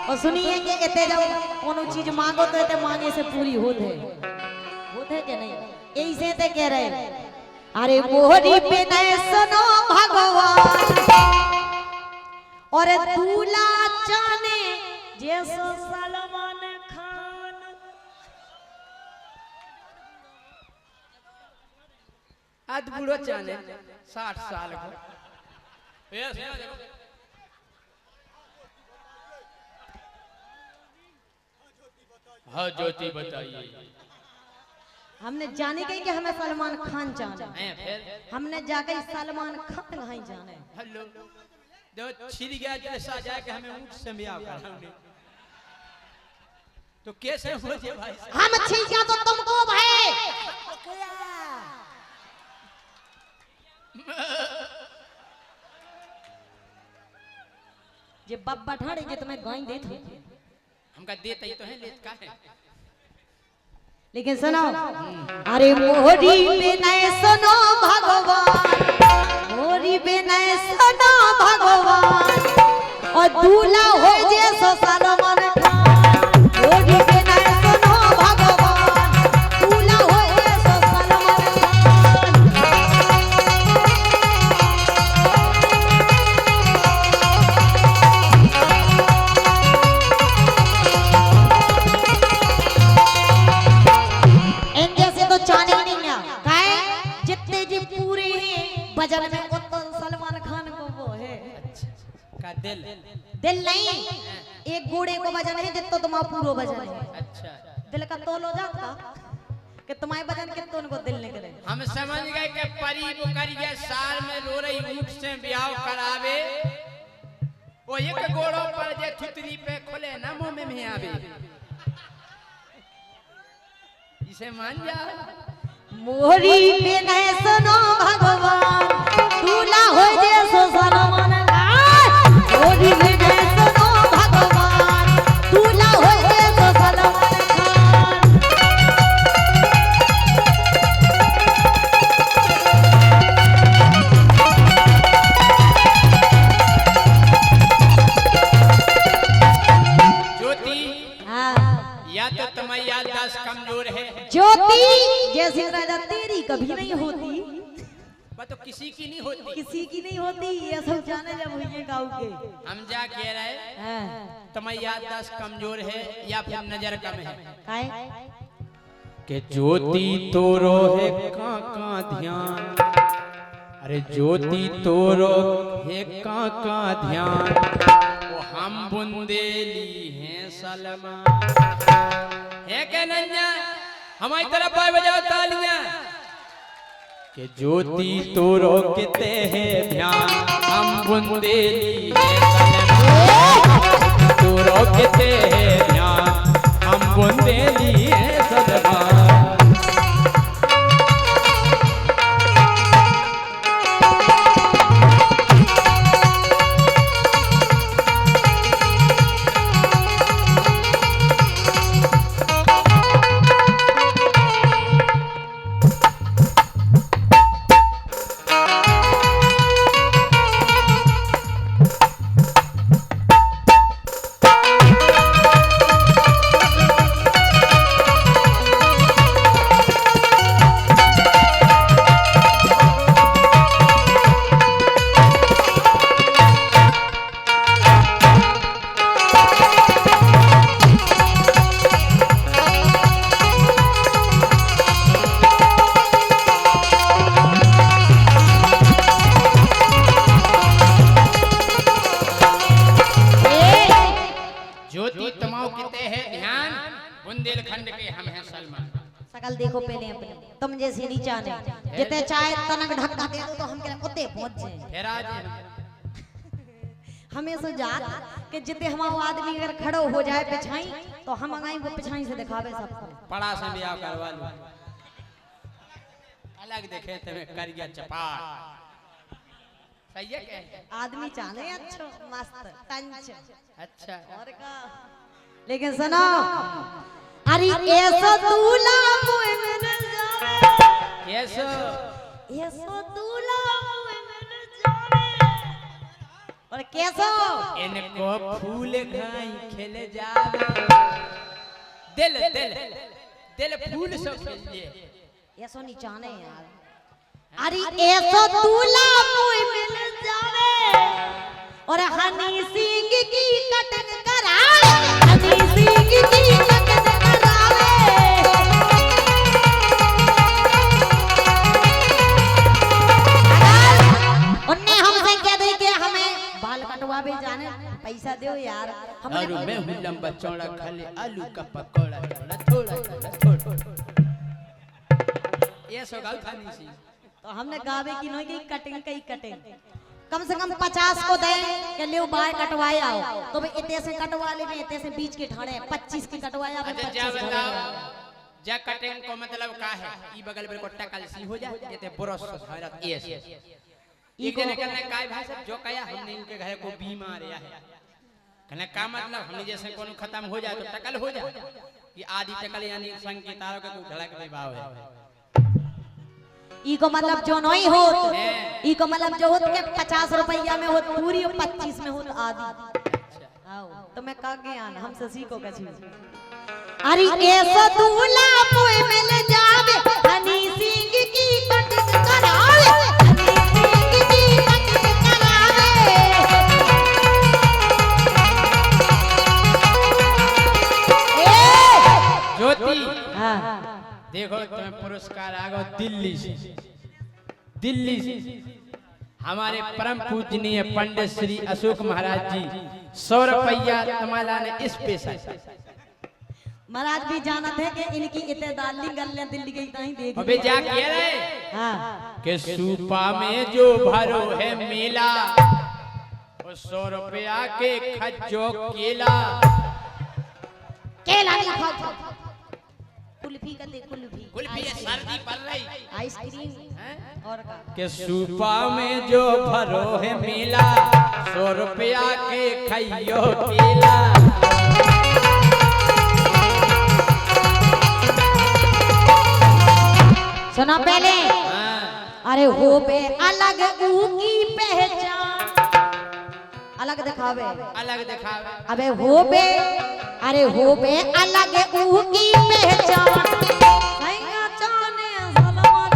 और सुनिए कि इतने जब कोनो चीज मांगो तो इतने मांगे से पूरी होते कि नहीं। यही से ते कह रहे अरे मोहरी पे नहीं सुनो भगवान। और दूल्हा जाने जैसो सलमान खान। आज बूढ़ो जाने 60 साल को। हाँ ज्योति बताइए। हमने जाने गए कि हमें सलमान खान जाना, फिर हमने जाके सलमान खान नहीं जाने। हेलो जो छिड़ गया जैसा जाए कि हमें ऊंट से ब्याह कराने, तो कैसे हो जे भाई? हम छिड़ गया तो तुमको भाई जे बब्बा ठाड़े जे तुम्हें गाय दे थे हमका देता ही तो है, लेत का है। लेकिन सुनो अरे मोहरी पे नहीं सुनो भगवान। मोहरी पे नहीं सुनो भगवान। और दूल्हा हो जे सो सलमान खान। का दिल दिल नहीं, एक घोड़े को वजन है जितना तुम्हारा पूरा वजन है। अच्छा दिल का तोल हो जाता कि तुम्हारे वजन कितना उनको दिल निकले। हम समझ गए कि परी बुकरिया साल में रो रही ऊँट से ब्याह करावे, वो एक गोड़ों पर जे थुतरी पे खोले ना मुंह में आवे, इसे मान जा। मोरी पे नहीं सुनो भगवान, दूल्हा हो जे सो सनमन गाय। मोरी पे नहीं सुनो भगवान, दूल्हा हो जे सो सनमन गाय। ज्योति हाँ। या तो तुम्हारी याददाश्त कमजोर है, ज्योति जैसी राजा तेरी कभी नहीं होती, वह तो किसी की नहीं होती। किसी की नहीं होती, ये सब जाने जब हुई गाँव के। हम जा कह रहे हाँ। तुम्हारी याददाश्त कमजोर है या फिर नजर कम है। काहे? के ज्योति तोरो है का ध्यान, अरे ज्योति तोरो है का ध्यान, वो हम बुंदेली हैं सलमान है के नन्या, हमारी तरफ आए बजाओ तालियां। के ज्योति तोरो किते है ध्यान, हम बुंदेली हैं सलमान, तोरो किते है ध्यान, हम बुंदेली हैं सलमान। बुंदेलखंड के हम हैं सलमान। सकल देखो पहले अपने, तुम जैसी नीचा नहीं, जितने चाहे तनक ढक्का दे दो तो हम के कुत्ते पहुंच जाए। फिर आज हमें सो जात कि जितने हमारा आदमी अगर खड़ो हो जाए पिछाई तो हम अंगाई को पिछाई से दिखावे सबको। पड़ा से ब्याह करवा लो, अलग देखे तुम्हें कर गया चपाट। सही है क्या? आदमी चाले अच्छो मस्त टंच। अच्छा और का लेकिन सुनो, अरे ऐसा दूल्हा मुझे मिल जावे, कैसो ऐसा दूल्हा मुझे मिल जावे। और कैसो इनको फूल खाई खेले जावे, दिल दिल दिल फूल से खेलिए। ऐसा नहीं चाहने यार, अरे ऐसा दूल्हा मुझे मिल जावे और हनी सिंह की कटन करावे, हनी सिंह की कटन करावे। उन्हें हमसे कह दे कि हमें बाल कटवा भी जाने, पैसा दो यार। और मैं हूँ लंबा चौड़ा खाली आलू का पकौड़ा, थोड़ा थोड़ा थोड़ा ये सौगाल खानी सी। तो हमने गावे की नहीं की कटिंग कई कटिंग कम से कम 50 को दे कि ले बाल कटवाए आओ, तो भाई इतने से कटवा ले, इतने से बीच के ठाणे 25 की कटवाया। अच्छा जा बताओ, जा कटिंग को मतलब का है? ई बगल में को टकल सी हो जाए, ये ते ब्रश भारत एस ई जने करने काय भाई सब जो कया हमने इनके घर को बीमार या है कहने का मतलब हमने जैसे कोनो खत्म हो जाए तो टकल हो जाए, ये आदि टकल यानी संकेतारों के तो धड़क नहीं भाव है। ई को मतलब जो नहीं हो, ई को मतलब जो हो के 50 रुपया में हो पूरी और 25 में हो आदि। आओ तो मैं का ज्ञान हम ससी को कछु। अरे ऐसा दूल्हा मुझे मिल जावे, हनी सिंह की कटिंग करावे, हनी सिंह की कटिंग करावे। ज्योति हां देखो तुम्हें पुरस्कार आ गया दिल्ली से, दिल्ली से हमारे परम पूजनीय पंडित श्री अशोक महाराज जी 100 रुपया तमाला ने इस पैसा महाराज भी जाना थे कि इनकी इतने दाली गल्ले दिल्ली गई नहीं देगी। अबे जा कह रहे हाँ कि सूपा में जो भरो है मेला, 100 रुपया के खज्जो केला। केला नहीं खाओ, कुल्फी का दे, कुल्फी। कुल्फी सर्दी पड़ रही, आइसक्रीम और का के सूपा में जो भरो है मेला, 100 रुपया के खइयो केला। सुना पहले, अरे हो बे अलग की पहचान, अलग दिखावे, अलग दिखावे। अबे हो बे, अरे हो बे अलग की पहचान। सैया चाने सलमान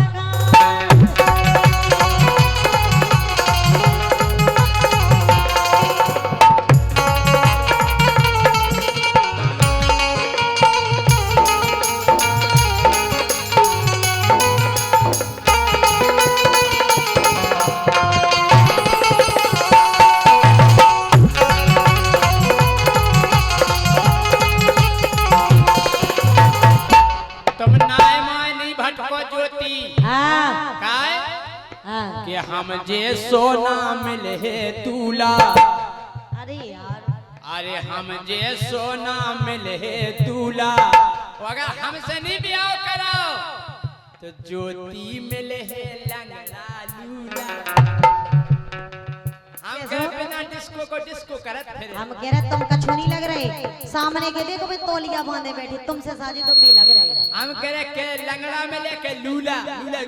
कि हम जे सोना मिले है दूल्हा। अरे यार, अरे हम जे सोना मिले है दूल्हा, अगर हमसे नहीं ब्याह कराओ तो ज्योति मिले है लंगड़ा लूला। हम कह बिना डिस्को को डिस्को करत फिर। हम कह रहे तुम कछु नहीं लग रहे, सामने के देखो भाई तौलिया बांधे बैठे, तुमसे साजी तो भी लग रहे। हम कह रहे के लंगड़ा मिले के लूला लूला।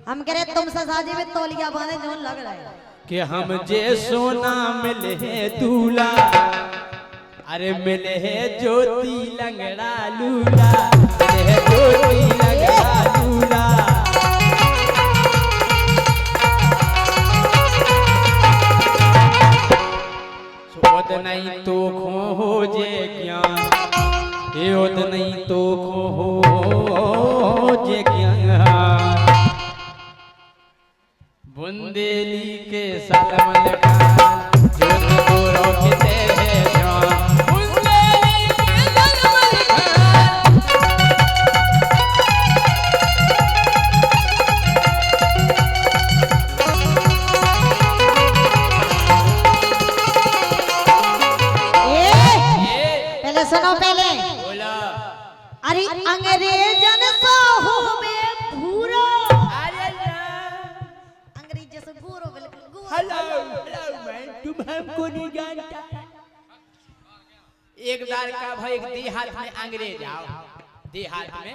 हम कह रहे तुमसे साजी में तौलिया बांधे जो लग रहा है कि हम जे सोना मिले है दूल्हा, अरे मिले है ज्योति लंगड़ा लूला, मिले है ज्योति लंगड़ा लूला। ओद नहीं तो खो जे ज्ञान, हे ओद नहीं तो खो जे ज्ञान। बुंदेली के सलमन का ज्योत को रोकते हैं जान। बुंदेली के सलमन पहले सुनो पहले। बोला अरे अंग्रेजन सो हो बे भूरो, अंग्रेज जैसे गोरो बिल्कुल गोरो। हेलो हेलो मैन, तुम हमको नहीं जानता। एक बार का भाई एक देहात में अंग्रेज आओ, देहात में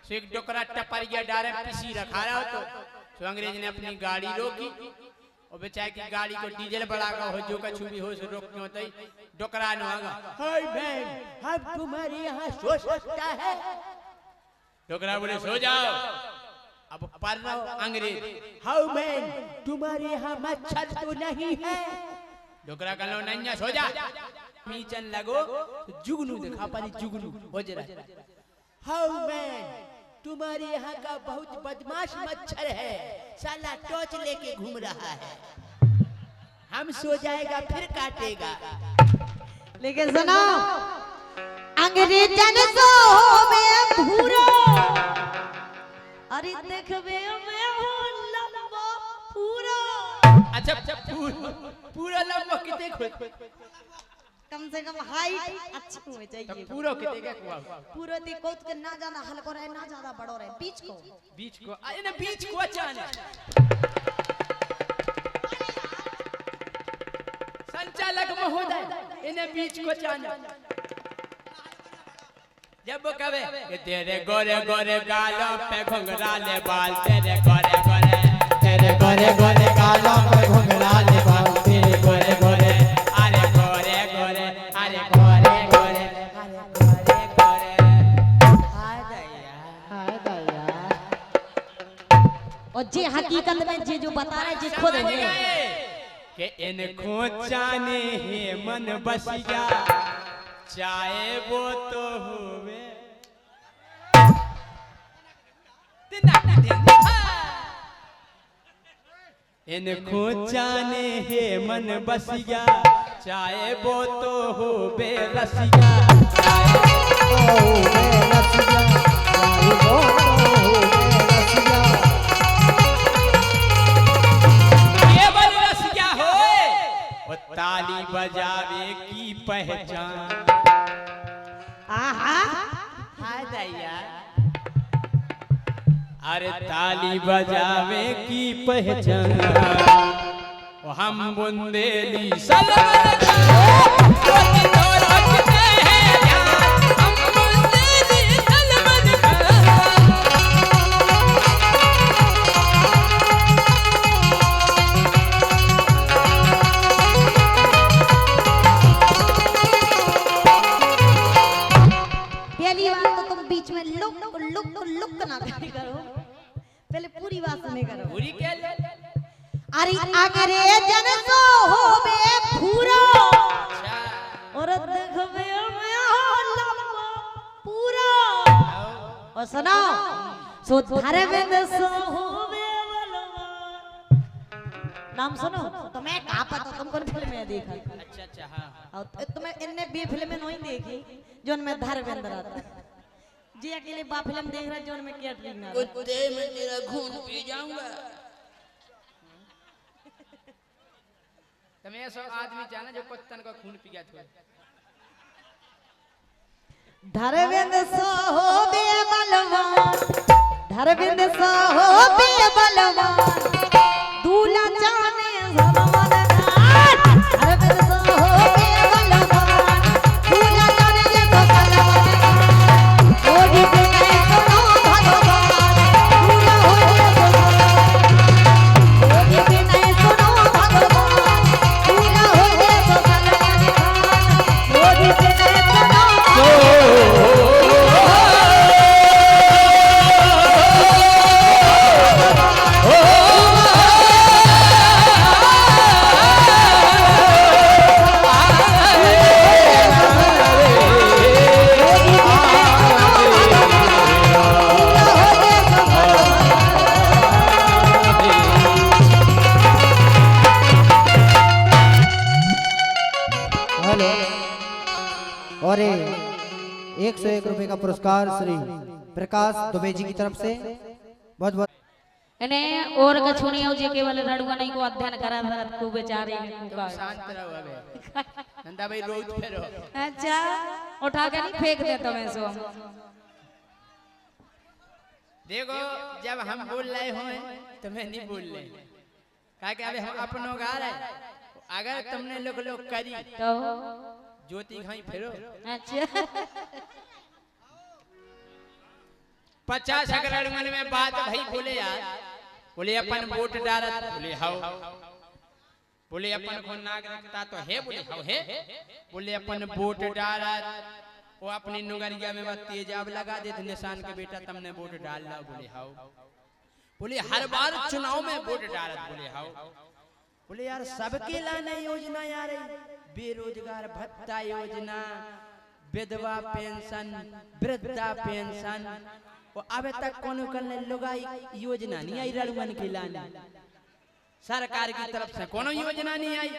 सो एक डोकरा टपरिया डारे पीसी रखा रहा हो तो अंग्रेज ने अपनी गाड़ी रोकी और बेचारे की गाड़ी को डीजल बढ़ागा हो, जो कछु भी हो सो रोक क्यों तई डोकरा न आगा। हाय मैन, हम तुम्हारे यहाँ सो सकता है? डोकरा बोले सो जाओ। अब पर अंग्रेज, हाउ मैन, तुम्हारे यहाँ मच्छर तो नहीं है? डोकरा कह लो नन्या सो जा। मीचन लगो जुगनू दिखा पानी, जुगनू हो जरा। हाउ मैन, तुम्हारे यहाँ का बहुत बदमाश मच्छर है, साला टॉर्च लेके घूम रहा है, हम सो जाएगा फिर काटेगा। लेकिन सुनो, अंग्रेजन सो हो बे भूरो, अरे देखबे मैं हो लंबा पूरा। अच्छा पूरा लंबा कितने कम से कम हाइट अच्छी होनी चाहिए। पूरा कितने का हुआ? पूरा देखो तो ना ज्यादा हल्को रहे ना ज्यादा बड़ो रहे, बीच को। बीच को अरे बीच को अचानक संचालक महोदय, इन्हें बीच को अचानक जब वो कहे कि तेरे गोरे गोरे गालों पे घुंघराले बाल, तेरे गोरे गोरे, तेरे गोरे गोरे गालों पे घुंघराले बाल, तेरे गोरे गोरे, अरे गोरे गोरे, अरे गोरे गोरे, अरे गोरे गोरे। हाय दैया, हाय दैया। और जे हकीकत में जे जो बता रहे जे खुद है कि इनको जाने है मन बसिया, चाहे वो तो हुए इनको जाने हे मन बसिया चाहे वो तो हो बेरसिया ताली बजावे की पहचान। आहा हाय दैया अरे ताली बजावे की पहचान हम बुंदेली सलमान पहले पूरी बात सुने करो। पूरी क्या अरे अंग्रेजन सो होबे पूरा और देखबे मैं लंबा पूरा और सुनो सो धर्मेंद्र सो होबे बलवा नाम सुनो तो मैं कहा पता तुम कौन फिल्म में देखा। अच्छा हाँ और तुम्हें इनने भी फिल्म में नहीं देखी जोन में धर्मेंद्र आता जी अकेले बा फिल्म देख रहा जोन में कैटरिंग ना कुत्ते में तेरा खून पी जाऊंगा। तुम्हें सब आदमी जाना जो कुत्तन का खून पी गया था। धर्मेंद्र सो होबे बलवान धर्मेंद्र सो होबे बलवान दूल्हा जाने जमाना धर्मेंद्र सो होबे बलवान दूल्हा जाने ये तो बलवान ओडी पे नहीं सुनो भगवान दूल्हा हो ये तो ओडी पे नहीं सुनो भगवान दूल्हा हो ये तो बलवान ओडी पे नहीं सुनो हेलो और 101 रुपए का पुरस्कार श्री प्रकाश दुबे जी की तरफ से बहुत बहुत इन्हें और कछुनियों जे केवल रड़ुआ नहीं को अध्ययन करा भरत को बेचारे का शांत रहो अबे नंदा भाई रोज फेरो। अच्छा उठा के नहीं फेंक दे तुम्हें सो देखो जब हम बोल रहे हो तुम्हें नहीं बोल रहे क्या कि अबे हम अपनों गा रहे अगर तुमने लोग करी तो ज्योति खाई फेरो। अच्छा 50 अगर मन में बात भाई बोले यार बोले अपन वोट डालत बोले हाउ बोले अपन को नागरिकता तो है बोले हाउ है बोले अपन वोट डालत वो अपनी नुगरिया में बस तेजाब लगा दे निशान के बेटा तुमने वोट डाल ला बोले हाउ बोले हर बार चुनाव में वोट डालत बोले हाउ बोले यार सबके लाने योजना यार बेरोजगार भत्ता योजना विधवा पेंशन वृद्धा पेंशन वो अबे तक कोनो करने लुगाई योजना नहीं आई रड़ुअन के लाने सरकार की तरफ से कोनो योजना नहीं आई।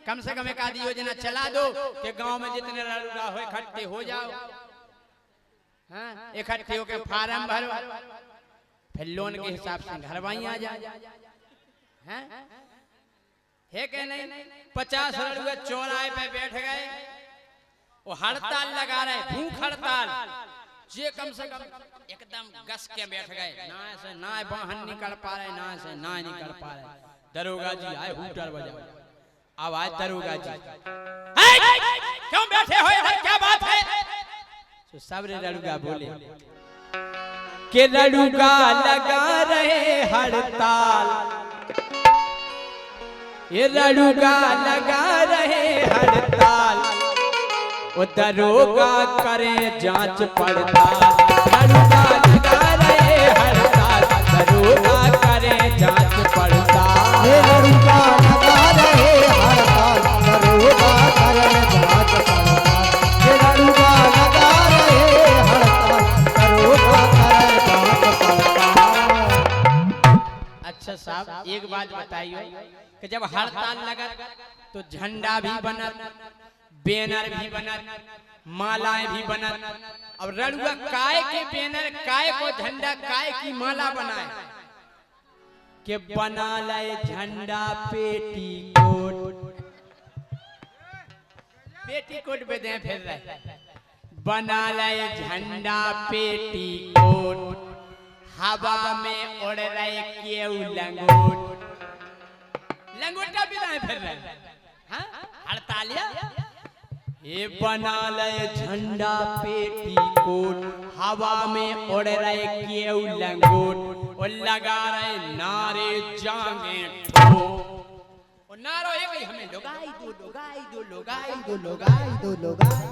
कम से कम एक आधी योजना चला दो कि गांव में जितने लड़ुआ हो इकट्ठे हो जाओ हाँ इकट्ठे होके फार्म भरो फिर लोन के हिसाब से घर वहीं आ जाए हैं है कि नहीं। 50 लड़ुए चौराहे पे बैठ गए वो हड़ताल लगा रहे भूख हड़ताल जे कम से कम एकदम गस के बैठ गए ना ऐसे ना वाहन निकल पा रहे ना ऐसे ना निकल पा रहे। दरोगा जी आए हूटर बजा अब आए दरोगा जी क्यों बैठे हो इधर क्या बात है तो सब लड़ुगा बोले कि लड़ुगा लगा रहे हड़ताल ये लड़ुगा लगा रहे हड़ताल वो दरोगा करे जांच पड़ताल लड़ुगा लगा रहे हड़ताल दरोगा करे जांच पड़ताल लड़का लगा रहे हड़ताल दरोगा करे जांच पड़ताल लड़का लगा रहे हड़ताल दरोगा करे जांच पड़ताल। अच्छा साहब एक बात बताइए बताइयो कि जब हड़ताल लगा तो झंडा भी बना, बैनर भी बना, मालाएं भी बना। अब रड़ुआ काय के बैनर, काय को झंडा, काय की माला बनाए के बना लाए झंडा पेटीकोट, पेटीकोट पे दे फिर रहे, बना लाए झंडा पेटीकोट, हवा में उड़ रहे केऊ लंगोट, लंगोटा भी दाएं फिर रहे, हाँ हड़तालिया। ये बना ले झंडा पेटीकोट, हवा में उड़ रहे केऊ लंगोट, और लगा रहे नारे जांगे ठो, और नारो एक ही हमें लोगाई दो, लोगाई दो, लोगाई दो, लोगाई दो, लोगाई,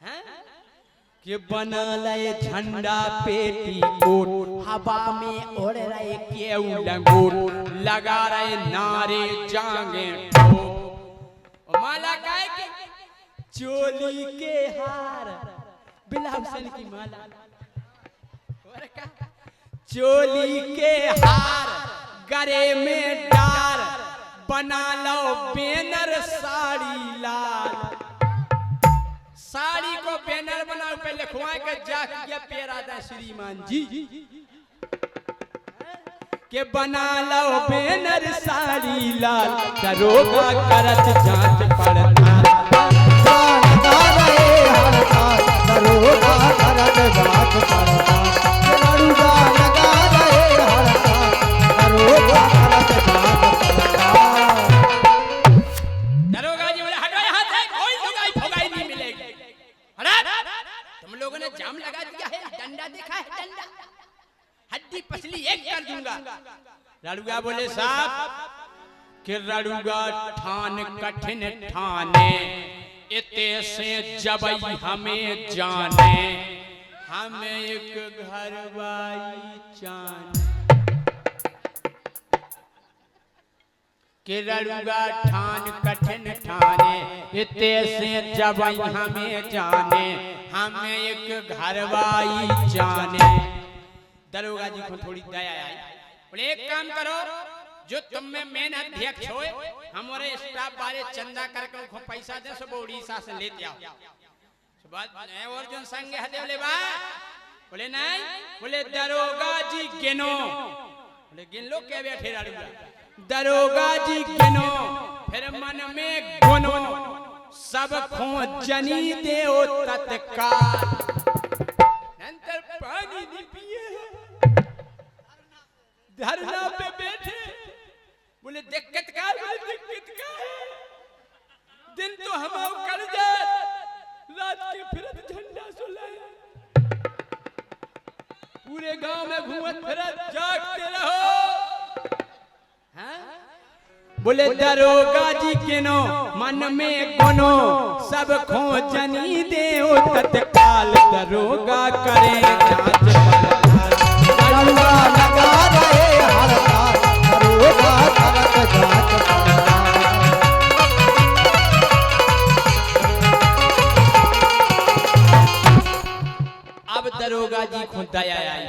हाँ कि बना ले झंडा पेटीकोट, हवा में उड़ रहे केऊ लंगोट, लगा रहे नारे जांगे ठो, और माला काय के चोली के हार, बिलाउसन की माला, और का चोली के हार, गले में डार, बना लो बैनर साड़ी लाल, साड़ी को बैनर बनाओ पे लिखवाए के जाके पेरादा श्रीमान जी के बना लो बैनर साड़ी लाल, दरोगा करत जांच पड़ताल, दरोगा करत जांच पड़ताल, दरोगा लगा रहे हड़ताल, दरोगा करत जांच पड़ताल। दरोगा जी बोले हटो यहाँ से, कोई लुगाई फुगाई नहीं मिलेगी, हट, तुम लोगों ने जाम लगा दिया है, डंडा देखा है, डंडा हड्डी पसली एक कर दूंगा। रड़ुआ बोले साहब कि रड़ुआ ठान कठिन ठाने, इते से जबई हमें जाने, हमें एक घरवाई जाने, कि रड़ुआ ठान कठिन ठाने, इते से जबई हमें जाने, हमें एक घरवाई जाने। दरोगा जी को थोड़ी दया आई, बोले एक काम करो, जो तुम में मेन अध्यक्ष हो, हमारे स्टाफ वाले चंदा करके उनको पैसा दे, सब उड़ीसा से लेते आओ, और जो संग है बोले बा, बोले नहीं, बोले दरोगा जी गिनो, बोले गिन लो क्या बैठे रड़ुआ, दरोगा जी गिनो, फिर मन में गुनो, सब खो जनी दे तत्काल, नंतर पानी नहीं पिए, धरना पे बैठे, बोले दिक्कत का, दिक्कत का है, दिन तो हम कर जाए, रात के फिरत झंडा सुलाए, पूरे गांव में घूमत फिरत जागते रहो, हाँ? बोले दरोगा जी किनो, मन में गुनो, सब खो जनी दे तत्काल, दरोगा करे जांच पड़ताल, दरोगा लगा रहे हड़ताल, दरोगा करत जांच पड़ताल। अब दरोगा जी को दया आई,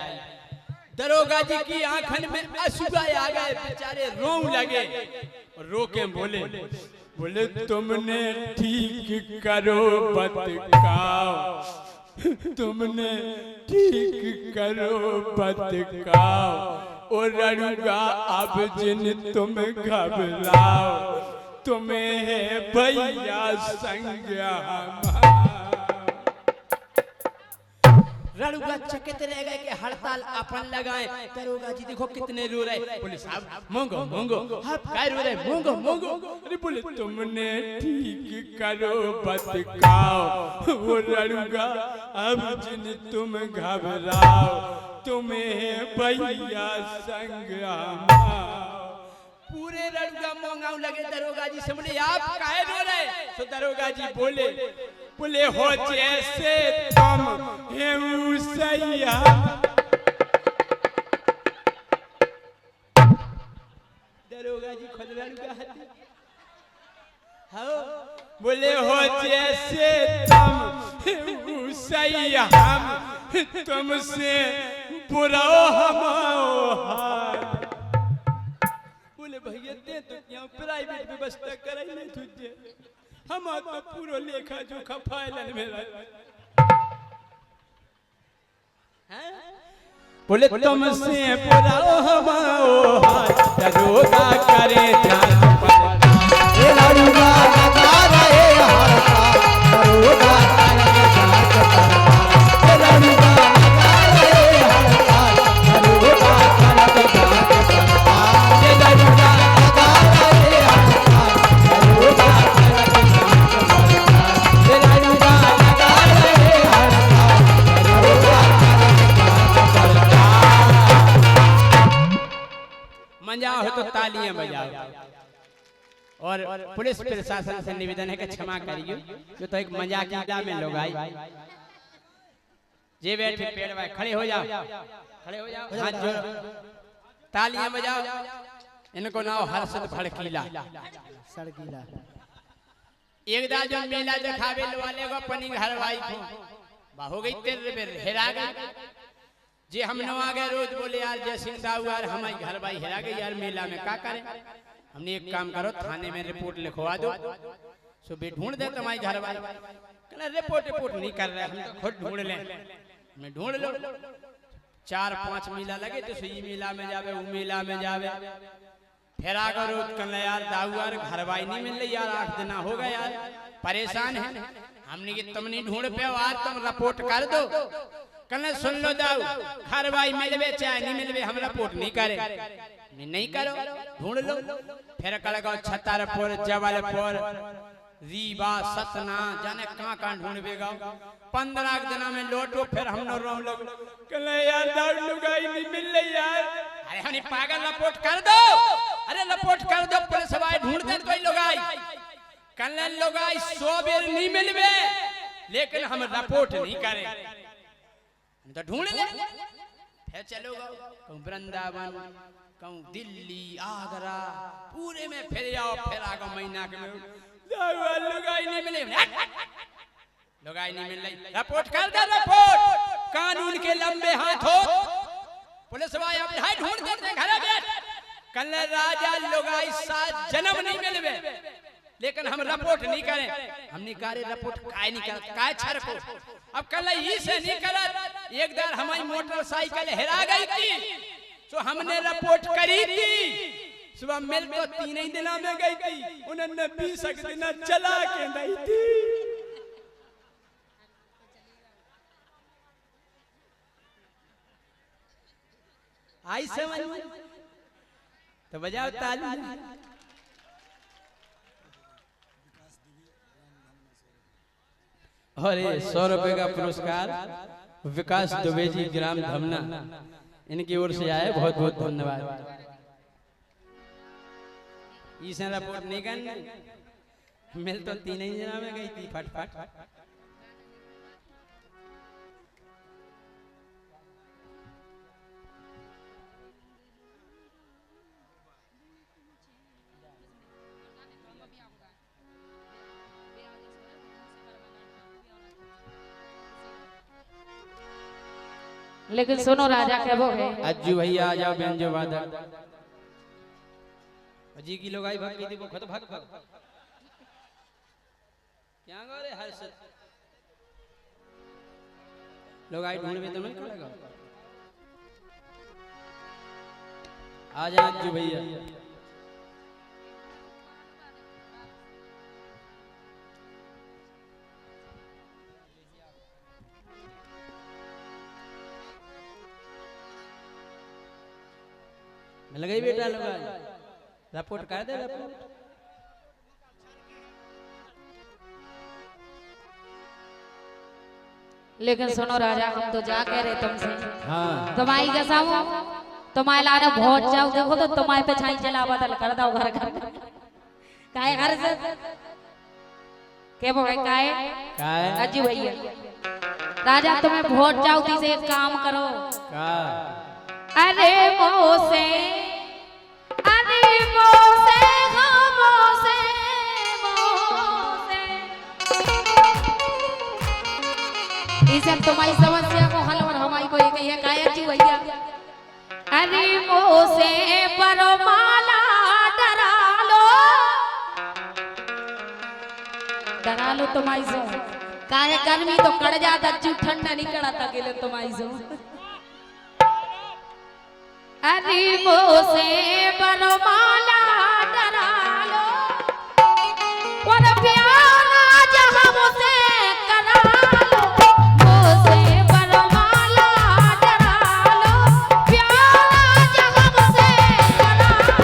दरोगा जी की आंखन में अश्रु आ गए, बेचारे रोने लगे, रो के बोले, बोले तुमने ठीक करो बतकाओ, तुमने ठीक करो बतकाओ, और रड़ुआ अब जिन तुम घबराओ, तुम्हें है भैया संग हमारा। रड़ुआ चकित रह गए कि हड़ताल अपन लगाए, दरोगा जी देखो कितने रो रहे, बोले साहब मोंगो मोंगो, आप क्या रो रहे, मोंगो मोंगो, अरे बोले तुमने ठीक करो बतकाओ, वो रड़ुआ अब जिन तुम घबराओ, तुम्हें भैया संग हमारा। पूरे रड़ुआ मोंगाऊ लगे दरोगा जी से, बोले आप काहे रो रहे, तो दरोगा जी बोले, बोले हो जैसे तुम हेऊ सैया, दरोगा जी खुद रड़ुआ हो, बोले हो जैसे तुम हेऊ सैया, तुमसे बुरा हमाओ हाल, भैया ते तो यहाँ प्राइवेट व्यवस्था कराई नहीं तुझे हम तो पूरा लेखा जोखा फाइल में बोले तुमसे बुरा हमाओ हाथ दरोगा करे जान ये लड़ूगा लगा रहे हर का दरोगा करे जान पर ये लड़ूगा लगा रहे हर का दरोगा करे जान पर ये लड़ूगा लगा रहे हर का दरोगा करे जान पर ये लड़ूगा लगा रहे हर का दरोगा करे जान पर मजा हो तो तालियां बजाओ और पुलिस प्रशासन से निवेदन है कि क्षमा करिए जो तो एक मजाक में लोग आई जे बैठे पेड़ भाई खड़े हो जाओ हाथ जोड़ो तालियां बजाओ इनको नाम हर्षद भड़कीला सड़कीला एक दाल जो मेला दिखावे वाले को अपनी घर भाई को हो गई तेरे बेर हेरा गई जे हम न आ गए रोज बोले यार जय सिंह साहू यार हमारी घर भाई हेरा गई यार मेला में क्या करें हमने एक काम करो थाने में रिपोर्ट लिखवा दो सुबह ढूंढ दे तुम्हारी घर वाले कहना रिपोर्ट नहीं कर रहे हम तो खुद ढूंढ लें मैं ढूंढ लो 4-5 मेला लगे तो ये मेला में जावे वो मेला में जावे फिर आकर रोज कहना यार दाऊ यार घर वाई नहीं मिल रही यार 8 दिन हो गए यार परेशान है हमने कि तुम नहीं ढूंढ पे आज तुम रिपोर्ट कर दो कहना सुन लो दाऊ घर वाई मिलवे चाहे नहीं मिलवे हम रिपोर्ट नहीं करे नहीं करो ढूंढ लो फिर कल छतरपुर जबलपुर रीवा सतना जाने कहाँ कहाँ ढूंढेगा 15 दिनों में लौटो फिर हम लोग कहले यार दारू लुगाई नहीं मिल रही यार अरे हनी पागल रिपोर्ट कर दो अरे रिपोर्ट कर दो पुलिस वाले ढूंढ दे कोई लुगाई कहले लुगाई 100 बेर नहीं मिलवे लेकिन हम रिपोर्ट नहीं करें तो ढूंढ ले फिर चलो कहूँ वृंदावन कहूँ दिल्ली आगरा पूरे में फिर जाओ फिर आगे महीना के लुगाई नहीं मिले लुगाई नहीं मिल रही रिपोर्ट कर दे रिपोर्ट कानून के लंबे हाथ हो पुलिस वाले अपने हाथ ढूंढ देते घर बैठ कल राजा लुगाई 7 जन्म नहीं मिलवे लेकिन हम रिपोर्ट नहीं करें हमने कार्य रिपोर्ट काय नहीं कर काय छर को अब कल ही से नहीं करत एक बार हमारी मोटरसाइकिल हेरा गई थी तो हमने रिपोर्ट करी थी सुबह मिल तो 3 ही दिनों में गई थी उन्होंने 20 दिन चला के नहीं थी आई समझ तो बजाओ ताली और 100 रुपए का पुरस्कार विकास दुबे जी ग्राम धमना इनकी ओर से आए बहुत बहुत धन्यवाद इसे रिपोर्ट नहीं करनी मिल तो 3 ही दिनों में गई थी फटफट लेकिन सुनो राजा के वो है अज्जू भैया आ जाओ बेंजो वादक जी की लोग आई भाग गई थी वो खत भाग क्या गो रे हर्ष लोग आई ढूंढ में तो नहीं खड़ेगा आ जा अज्जू भैया मिल गई बेटा लगा रिपोर्ट कर दे रिपोर्ट लेकिन सुनो राजा हम तो जा कह रहे तुमसे हाँ तुम्हारी कैसा हो तुम्हारे लाने बहुत जाओ देखो तो तुम्हारे पे छाई चला बदल कर दो घर घर काहे घर से के वो है काहे अजी भैया राजा तुम्हें बहुत जाओ थी से एक काम करो का अरे मोसे मोसे इसे तुम्हारी समस्या को हल और हमारी को एक ही है काया जी भैया अरे मोसे पर माला तुम्हारी सो काहे गर्मी तो कड़ जाता चू ठंडा नहीं कड़ाता गेले तुम्हारी सो अरे मोसे बरमाला डरा लो और प्यारा जहां मुझसे करा लो मोसे बरमाला डरा लो प्यारा जहां मुझसे करा लो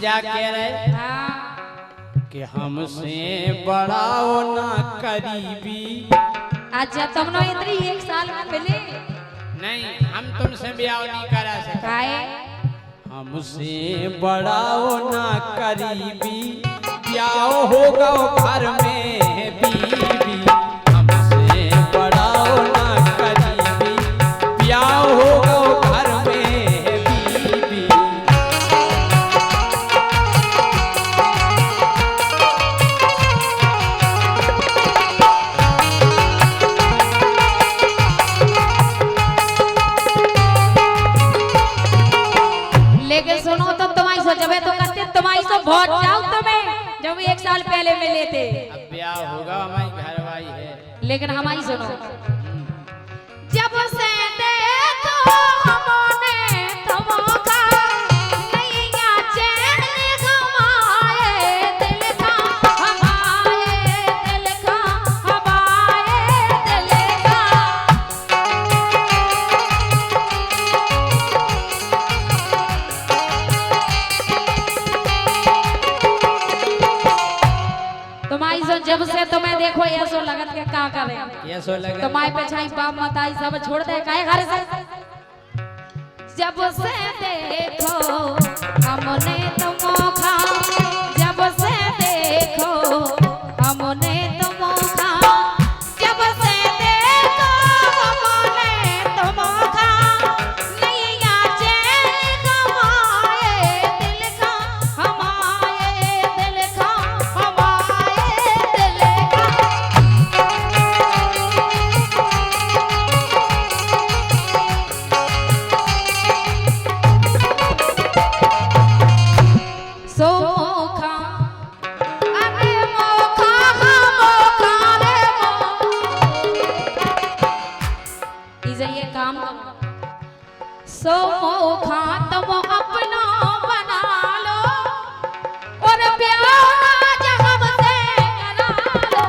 क्या कह रहे कि हमसे बड़ा ना करीबी। अच्छा तुम लोग इतनी एक साल में मिले नहीं, हम तुमसे ब्याह नहीं करा सकते। काहे हमसे बड़ा ना करीबी, ब्याह होगा घर में बीबी। हमसे बड़ा ना करीबी, ब्याह होगा घर में बीबी। लेकिन सुनो तो तुम्हारी सो जब तो करते तुम्हारी सो बहुत जाओ तुम्हें जब एक साल पहले मिले थे। अब ब्याह होगा, हमारी घरवाई है। लेकिन हमारी सुनो जब से देखो हमने तुमका नैया चैन घुमाए दिल का हमारे दिल का हमारे दिल का तुम्हारी सो जब से तुम्हें देखो ये सो लगत के का करे ये सो लगे तुम्हारे पे छाई बाप मताई सब छोड़ दे काहे घर से जब से देखो हमने तुमका जब से देखो हमने तुमका जब से देखो हमने तुमका नैया चैन घुमाए दिल का हमारे दिल का हमारे दिल का सो मोखा अरे मोखा मोखा रे इसे ये काम सो मोखा तुम अपना बना लो और प्यारा जहां से करा लो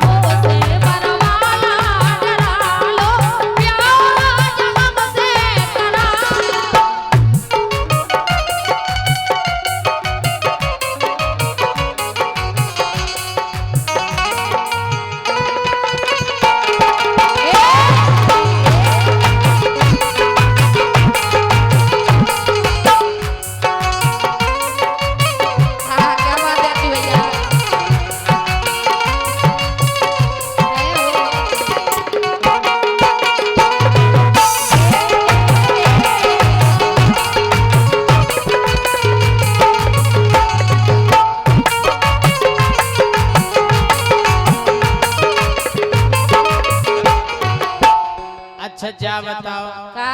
मोसे बरमाला डरा लो प्यारा जहां से करा लो हाँ क्या बात है तू भैया अच्छा जा बताओ का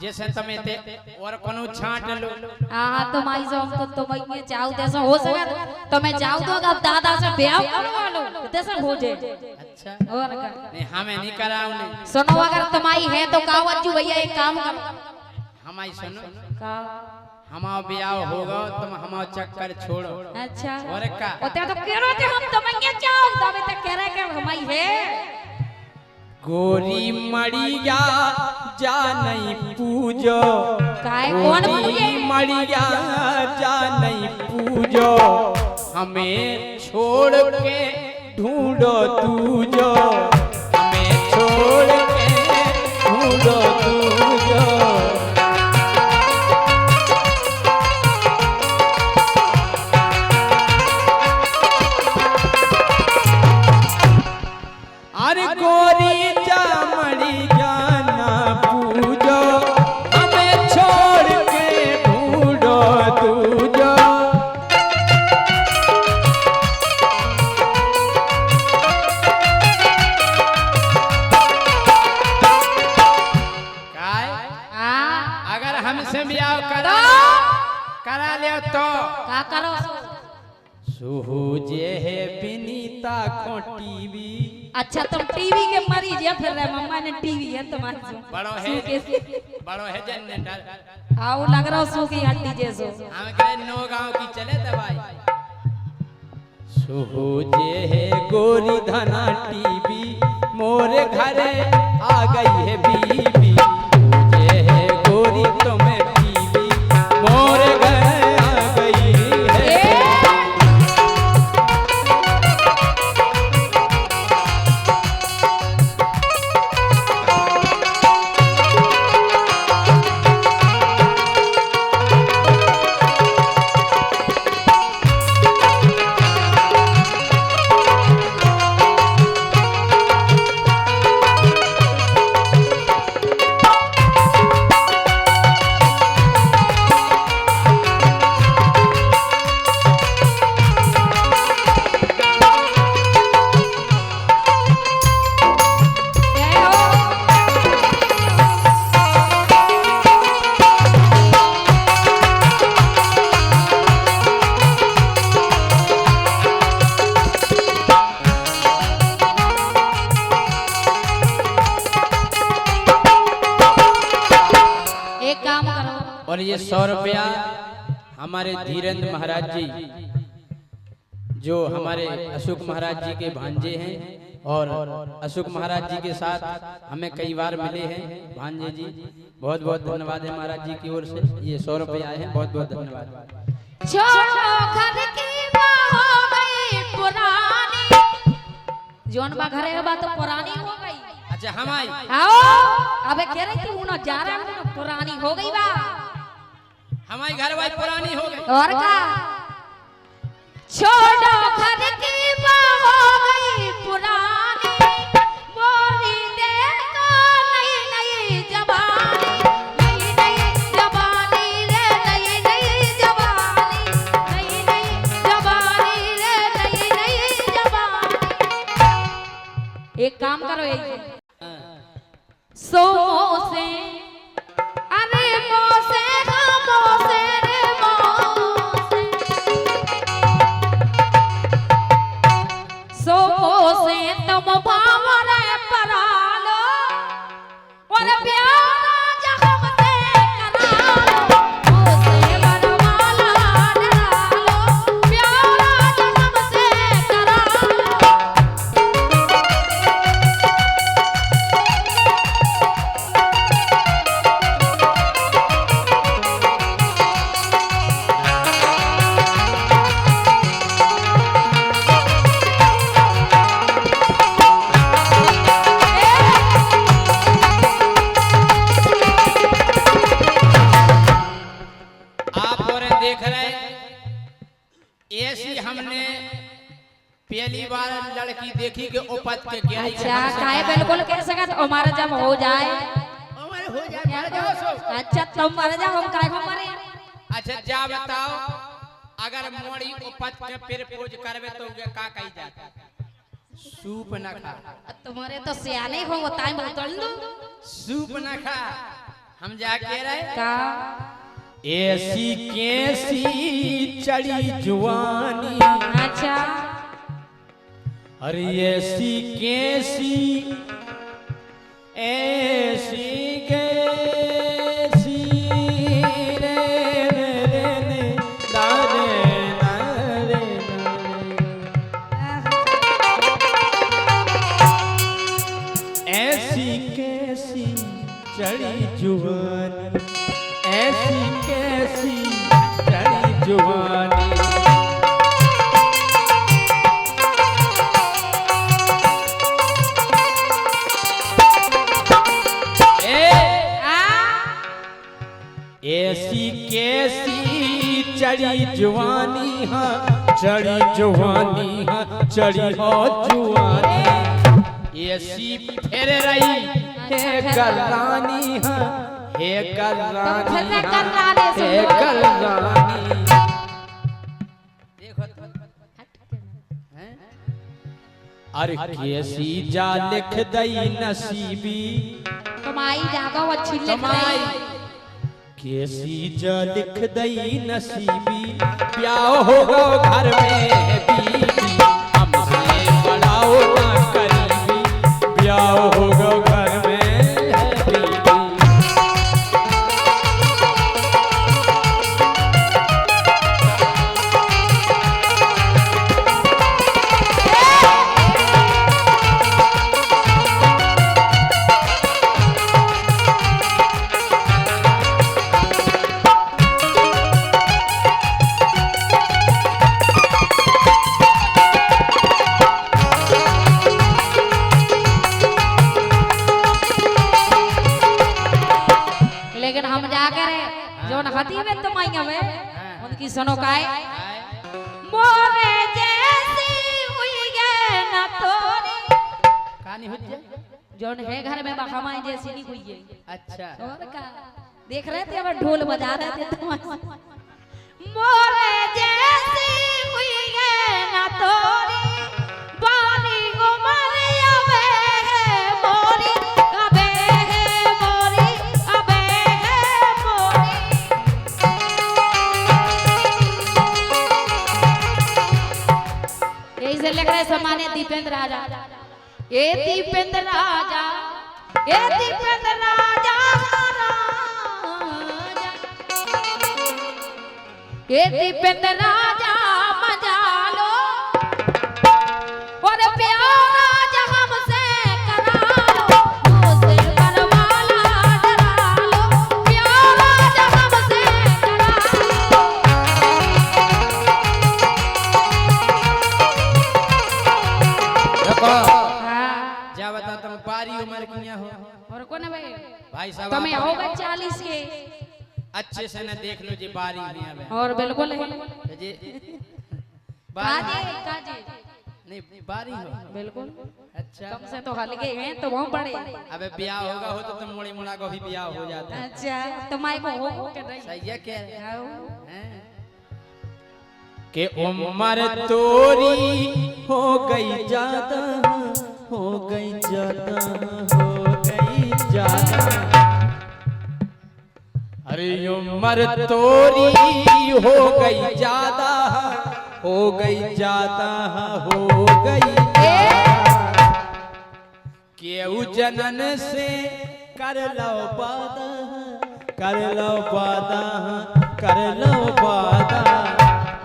जैसे तमे ते और कोनो छांट लो। हाँ तुम्हारी सो हम तो तुम्हें चाहू जैसा हो सके तो मैं चाहू तो अब दादा से ब्याह करवा लो जैसा हो जाए। अच्छा और का नहीं, हमें नहीं कराओ नहीं। सुनो अगर तुम्हारी है तो का अज्जू भैया एक काम करो हमारी सुनो, का हमारा ब्याह होगा तुम हमारा चक्कर छोड़ो। अच्छा और का ओते तो कह रहे थे हम तुम्हें चाहू तब तक कह रहे कि हमारी है गोरी मड़िया जा नहीं पूजो, काय कौन पूजे गोरी मड़िया जा नहीं पूजो, हमें छोड़ के ढूंढो तू जो, हमें छोड़ के ढूंढो तू जो। अरे गोरी चामड़ी जाना पूजो, हमें छोड़ के ढूंढो तू जो। ले तो का करो सुहुजे है बिनीता को टीवी। अच्छा तुम टीवी के मरीज है, फिर रहे मम्मा ने टीवी है तुम्हारे से बड़ो है जनरेटर। आओ लग रहा सू की हड्डी जैसो। हम कहे नो गांव की चले दवाई। सुहुजे है गोरी धना टीवी, मोरे घरे आ गई है बीबी। सुहुजे है गोरी तुम्हें टीवी, मोरे घरे आ गई है। और ये 100 रुपया हमारे धीरेन्द्र महाराज जी, जो हमारे अशोक महाराज जी के भांजे हैं और अशोक महाराज जी के साथ हमें कई बार मिले हैं भांजे जी। बहुत बहुत धन्यवाद है महाराज जी की ओर से। ये 100 रुपया आए हैं, बहुत बहुत धन्यवाद। छोड़ो घर की बात हो गई पुरानी, जोन बा घरे बात तो पुरानी हो गई। अच्छा हम आई आओ अबे कह रही थी उन जा रहा हूं पुरानी हो गई बा, हमारी घर वाली पुरानी हो गई। और का छोड़ो घर की बात हो गई पुरानी, बोली दे तो नई नई जवानी, नई नई जवानी रे नई नई जवानी, नई नई जवानी रे नई नई जवानी। एक काम करो ये सो से अरे मोसे मोसे रे मोसे, सो से तुम भावरे परालो और प्यारा जख्म से करालो, मोसे बनवाला डरालो, प्यारा जख्म से करालो। ऐसी हमने पहली बार लड़की देखी के उपत के क्या। अच्छा काहे बिल्कुल कह सकत हमारा जब हो जाए हमारे हो जाए। अच्छा तुम मर जाओ हम काहे को मरे। अच्छा जा बताओ, अगर मोड़ी उपत के फिर पूज करवे तो का कही जाता? सूप न खा। तुम्हारे तो सियाने हो बताए बोतल दो सूप न खा। हम जा कह रहे का ऐसी कैसी चढ़ी जुआनी, अच्छा अरे ऐसी कैसी ऐसी कैसी रे रे रे रे रे रे ऐसी कैसी चढ़ी जुआनी, ऐसी कैसी चढ़ी जुआनी। ऐसी कैसी चढ़ी जुआनी, हाँ चढ़ी जुआनी, हाँ चढ़ी हो जुआनी। ऐसी फिर रही है गलानी, हाँ हे गलानी, हे गलानी। अरे कैसी जा लिख दई नसीबी, कमाई जागो अच्छी लिख रही। कैसी जा लिख दई नसीबी ब्याह होगा घर में बीबी हमसे बढ़ाओ ना करीबी ब्याह होगा घर में बीबी। लेकिन हम जाकर जो नखती में तुम आई हमें उनकी सुनो काय मोरे जैसी हुई है ना तोरी कहानी हो जाए जोन है घर में बखमाई जैसी नहीं हुई है। अच्छा और का देख रहे थे अब ढोल बजा रहे थे तुम मोरे जैसी हुई है ना तोरी बारी उमर अबे है मोरी अबे है मोरी अबे है मोरी। यही से लग रहा है सम्मानित दीपेंद्र राजा ए दीपेंद्र राजा ए दीपेंद्र राजा ये दीपेंद्र राजा मजा लो और प्यार राजा हमसे करा लो मुझसे करवाला डरा लो प्यार राजा हमसे करा लो। देखो हाँ जा बता तुम बारी उम्र की हो और कौन है भाई भाई साहब तुम्हें आप हो बताओ। गए 40 के अच्छे से न देख लो जी बारी में अब और बिल्कुल है जी काजे काजे नहीं बारी हो बिल्कुल अच्छा तुमसे तो हल्के हैं तो वो बड़े अबे ब्याह होगा हो तो तुम मोड़ी मुड़ा को भी ब्याह हो जाता है। अच्छा तुम्हारे को हो के नहीं सही है क्या आओ। के उम्र तोरी हो गई ज्यादा हो गई ज्यादा हो गई ज्यादा अरे उम्र तोरी हो गई ज्यादा हो गई ज्यादा हो गई केहू जनन से कर लो वादा कर लो वादा कर लो वादा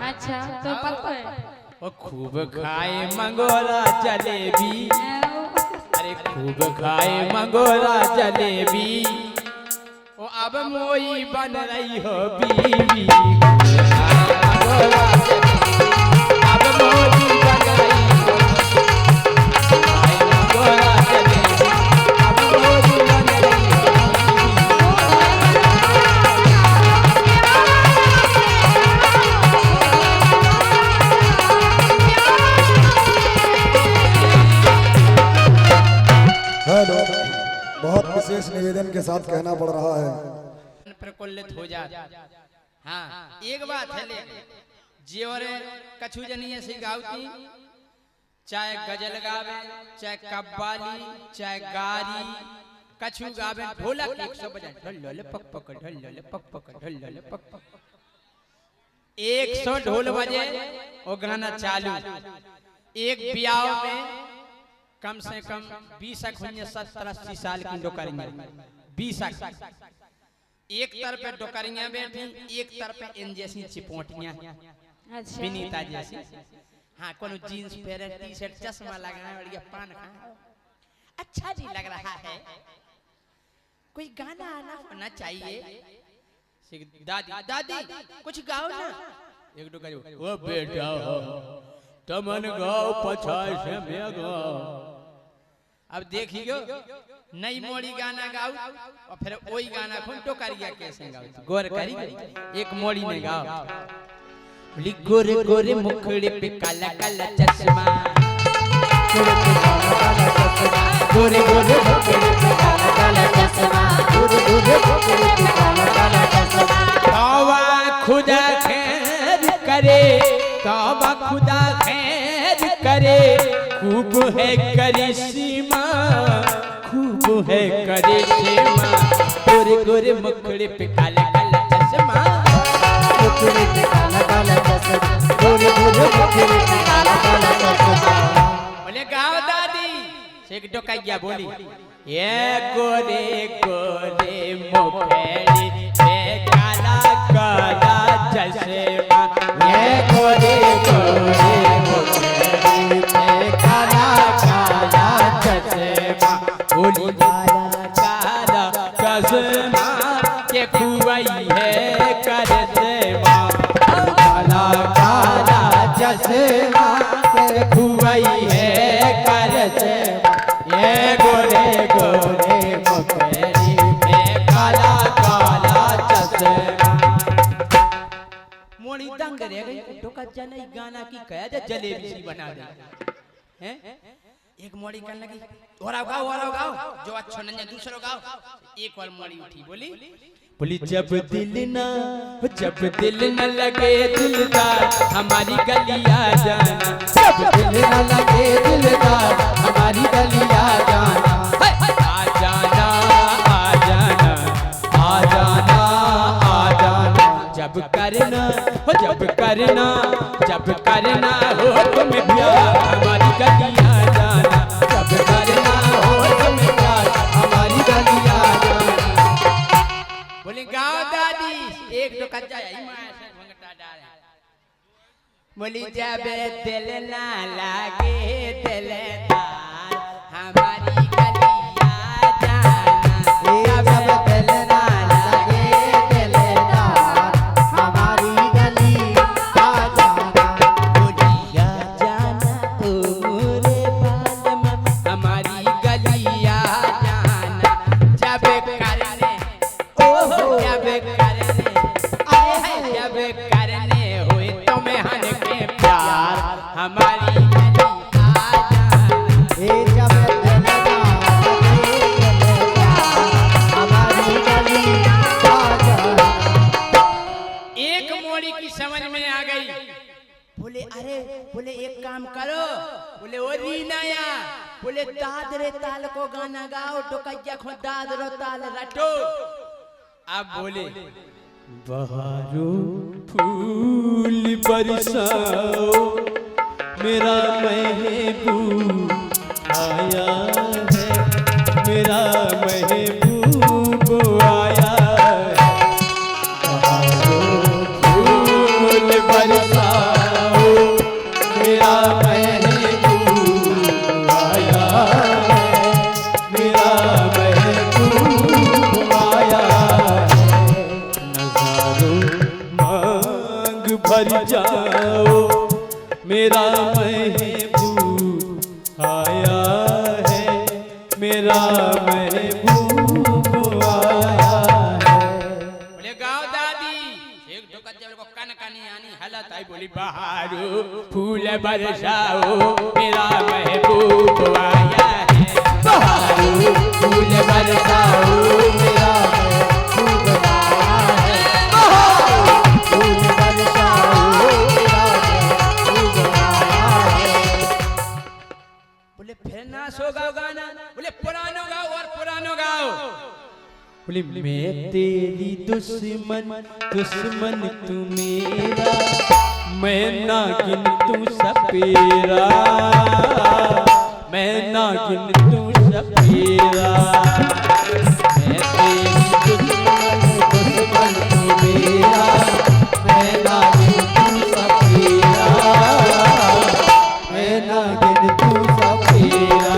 अच्छा तो पता है ओ खूब खाए मंगोरा जलेबी अरे खूब खाए मंगोरा जलेबी ओ अब मोई बन रही हो बीवी मंगोरा जलेबी अब मोई बन रही हो खाए मंगोरा जलेबी अब मोई बन रही हो हेलो, बहुत विशेष निवेदन के साथ कहना पड़ रहा है। प्रकुल्लित हो जा। हाँ एक बात है ले जियोरे कछु जनिए से गावती चाहे गजल गावे चाहे कव्वाली चाहे गारी कछु गावे ढोलक 100 बजा ढोल पक पक ढोल पक पक ढोल पक पक 100 ढोल बजे और गाना चालू। एक ब्याह में कम से कम 20 70-80 साल की डोकरियां 20 एक तरफ डोकरियां बैठी एक तरफ इन जैसी चिपोटियां अच्छा विनीता जैसी। हाँ कोनो जीन्स पहने टी शर्ट चश्मा लगाए और ये पान खाए अच्छा जी लग रहा है। कोई गाना आना होना चाहिए। दादी दादी कुछ गाओ ना एक डोकरी ओ बेटा तमन गाओ 50 से मैं गाओ। अब देखियो नई मोड़ी गाना गाओ और फिर वही गाना खून टोकरिया कैसे गाओ गौर करी एक मोड़ी में गाओ बोली गोरे गोरे मुखड़े पे काला काला चश्मा गोरे गोरे मुखड़े पे काला काला चश्मा गोरे गोरे मुखड़े पे काला काला चश्मा तौबा खुदा खैर करे तौबा खुदा खैर करे खूब है करिश्मा खूब है करिश्मा गोरे गोरे मुखड़े पे काला काला चश्मा, मुखड़े पे काला काला चश्मा, गोरे गोरे मुखड़े पे काला काला चश्मा। बोले गाओ दादी से एक डोकाइया बोली, ये गोरे गोरे मुखड़े पे काला काला चश्मा, ये गोरे गोरे मुखड़े पे काला काला चश्मा, बोली काला काला चश्मा के खुआई है करसेवा, काला काला चश्मा के खुआई है करसेवा। ये गोरे गोरे मुखड़े पे काला काला चश्मा। मोड़ी दंग रह गई, टोका जाने गाना की कह दे जलेबी सी बना दे हैं। एक मोड़ी करने लगी, और गाओ जो अच्छा नहीं है दूसरा गाओ। एक और मोड़ी उठी बोली जब दिल न लगे दिलदार हमारी गलिया जाना, जब दिल न लगे दिलदार हमारी गलिया जाना, आ जाना आ जाना आ जाना आ जाना, जब करना हो तुम्हें प्यार हमारी गलिया जाना, जब करना हो तुम्हें प्यार हमारी गलिया जाना। बोले गाँव दादी एक दो कच्चा यही माया से भंगटा डाले, बोली जब दिल ना लागे दिलदार हमारी गलिया जाना, जब दिल न लगे दिलदार हमारी गलिया जाना, बोलिया जाना ओ मोरे बालम हमारी गलिया जाना, जब करने हुए तुम्हें हन के प्यार हमारी गलिया जाना। हे जब दिल न लगे दिलदार हमारी गलिया जाना। एक मोड़ी की समझ में आ गई, बोले एक काम करो, बोले ओ रीनाया, बोले दाद रे ताल को गाना गाओ, टोकैया खो दाद रो ताल रटो। अब बोले बहारो फूल बरसाओ मेरा महबूब आया है, मेरा महबूब आया है, बहारो फूल बरसाओ मेरा महबूब आया है, मेरा महबूब आया है, नज़ारों मांग भर जाओ मेरा महबूब आया है, मेरा महबूब आया है। बोले गाँव दादी एक दो कच्चे को कन कनी आनी हालत आई, बोली बहारो फूल बरसाओ मेरा महबूब आया है, बहारो फूल बरसाओ मेरा महबूब आया है, फूल बरसाओ मेरा महबूब आया है। बोले फिर ना सो गाओ गाना, बोले पुरानो गाओ और पुरानो गाओ। बोले मैं तेरी दुश्मन तू मेरा, मैं नागिन तू सपेरा, मैं नागिन तू सपेरा, मैं तेरी दुश्मन तू मेरा, मैं नागिन तू सपेरा, मैं नागिन तू सपेरा।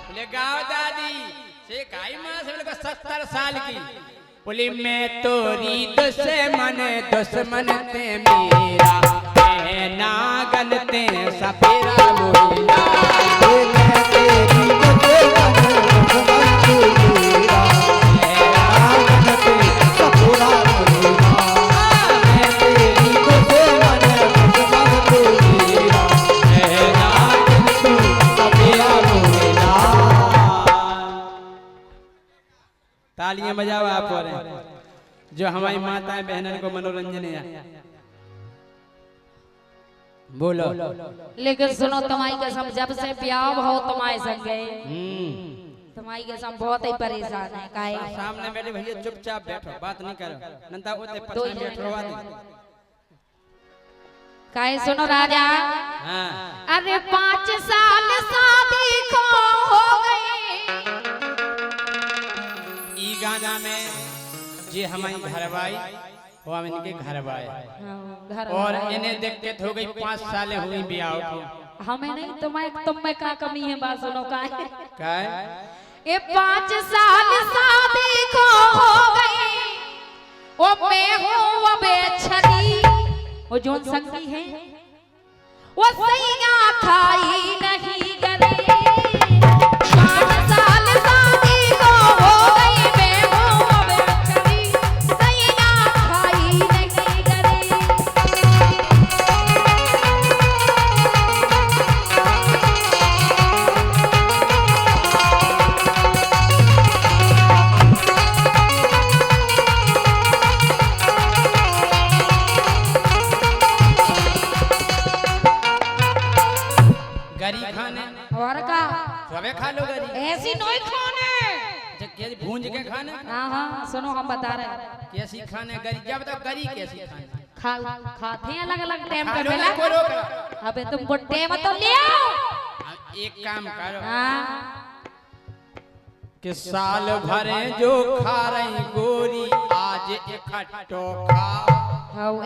बोले गाँव दादी से गाय माँ से बोले 70 साल की, बोली मैं तोरी दुश्मन ते मेरा, मैं नागन ते सपेरा मोहिना, मैं तेरी दुश्मन तू मेरा, मैं नागन ते सपेरा मोहिना, मैं तेरी दुश्मन तू मेरा, मैं नागन तू सपेरा मोहिना। तालियां बजाओ आप और जो हमारी माताएं बहनों को मनोरंजन है। बोलो लेकिन सुनो तुम्हारी कसम, जब से ब्याह हो तुम्हारे संगे तुम्हारी के साथ बहुत ही परेशान है काहे सामने बैठे भैया चुपचाप बैठो, बात नहीं करो, नंदा उते दो पछाड़ जने बैठवा दे। काहे सुनो राजा। हाँ अरे 5 साल शादी को हो गए। ई गाना में जे हमारी घरवाई वो हम इनके घरवाई घर और इन्हें देख के हो गई 5 साल हुई ब्याह की। हमें नहीं तुम में क्या कमी है बात सुनो काहे काय ये 5 साल शादी को हो गए। ओ मैं हूँ अब छली वो जोन संगी है वो सैया खाई नहीं करे। 5 साल शादी को हो गई मैं हूँ अब छली सैया खाई नहीं करे। गरी खाने और का सबे खा लो गरी, ऐसी नहीं खाने। अच्छा कैसी भूंज के खाने, हाँ सुनो हम बता रहे हैं कैसी खाने गरी, जब तक गरी कैसी खाने खाते हैं अलग अलग टाइम खा पे लो पहला। ना, बोलो करो। अबे तुमको टाइम तो ले आओ। अब एक काम करो हाँ कि साल भरे जो खा रही गोरी आज इकट्ठो खा,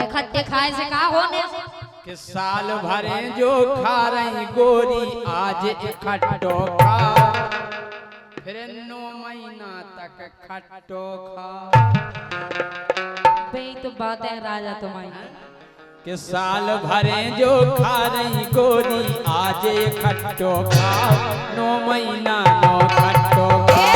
इकट्ठे खाए से का होने से कि साल भरे जो खा रही गोरी आज इकट्ठो खा, फिर 9 महीना तक खट्टो खा। बे तो बात है राजा तुम्हारी। कि साल भरे जो खा रही गोरी आज इकट्ठो खा, 9 महीना 9 खट्टो खा।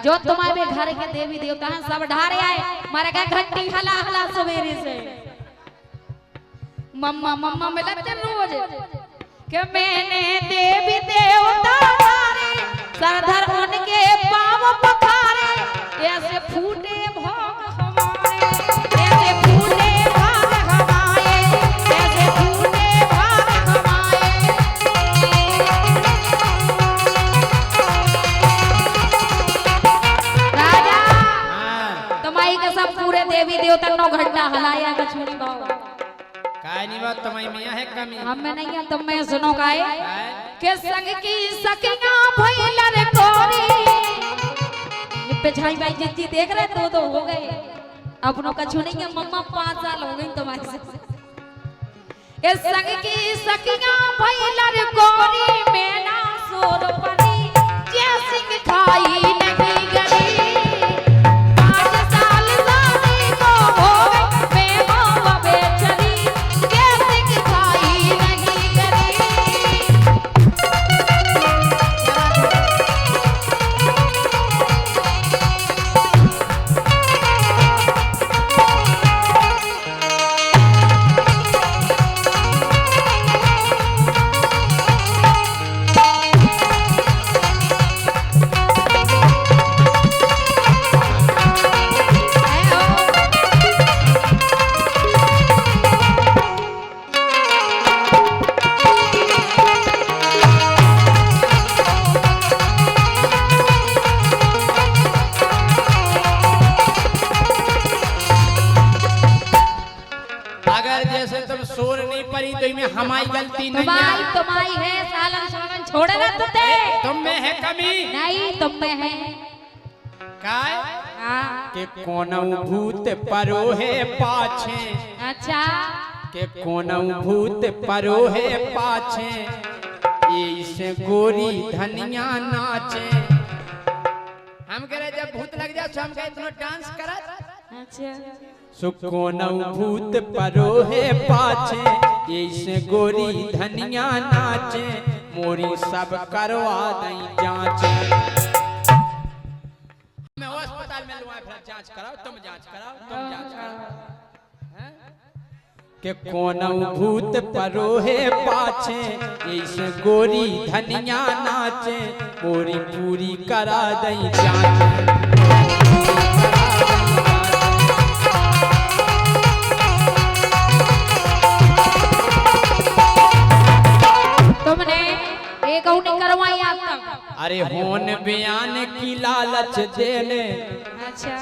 जो तुम्हारे घर के देवी देवता हैं सब ढारे आए मारे का घंटी हला हला सवेरे से मम्मा मम्मा में लगते रोज कि मैंने देवी देवता ढारे सरधर उनके पाँव पखारे ऐसे फूटे भोग हमारे, ऐसे फूटे भाग हमारे, ऐसे फूटे भाग हमारे। पूरे देवी देवता 9 घंटा हलाया कछुनी बाबू काय नहीं बात तुम्हारी मियां है कमी, हमें नहीं है तुम में सुनो काए के संग की सकिया भइलर कोरी निपे छाई भाई जिद्दी देख रहे तो हो गए अपनों कछुनी के मम्मा 5 साल हो गई तुम्हारे से। के संग की सकिया भइलर कोरी मेना सोर पनी जैसी खाई नहीं गई। हमारी गलती नहीं है, तुम्हारी है सालन सालन छोड़े ना तुते तुम में है कमी नहीं तुम में है काय के कोनऊ भूत परोहे पाछे, अच्छा के कोनऊ भूत परोहे पाछे ऐसे गोरी धनिया नाचे। हम कह रहे जब भूत लग जाए तो हम कहे इतना डांस करत। अच्छा सुकोनौ भूत परोहे पाछे, ऐसे गोरी धनिया नाचे, मोरी सब करवा दई जांच। मैं अस्पताल में लुआ फिर जांच कराओ, तुम जांच कराओ, तुम जांच कराओ। के कोनौ भूत परोहे पाछे, ऐसे गोरी धनिया नाचे, मोरी पूरी करा दई जांच। तुमने एक और नहीं करवाई आज तक? अरे होन बयान की लालच देने, अच्छा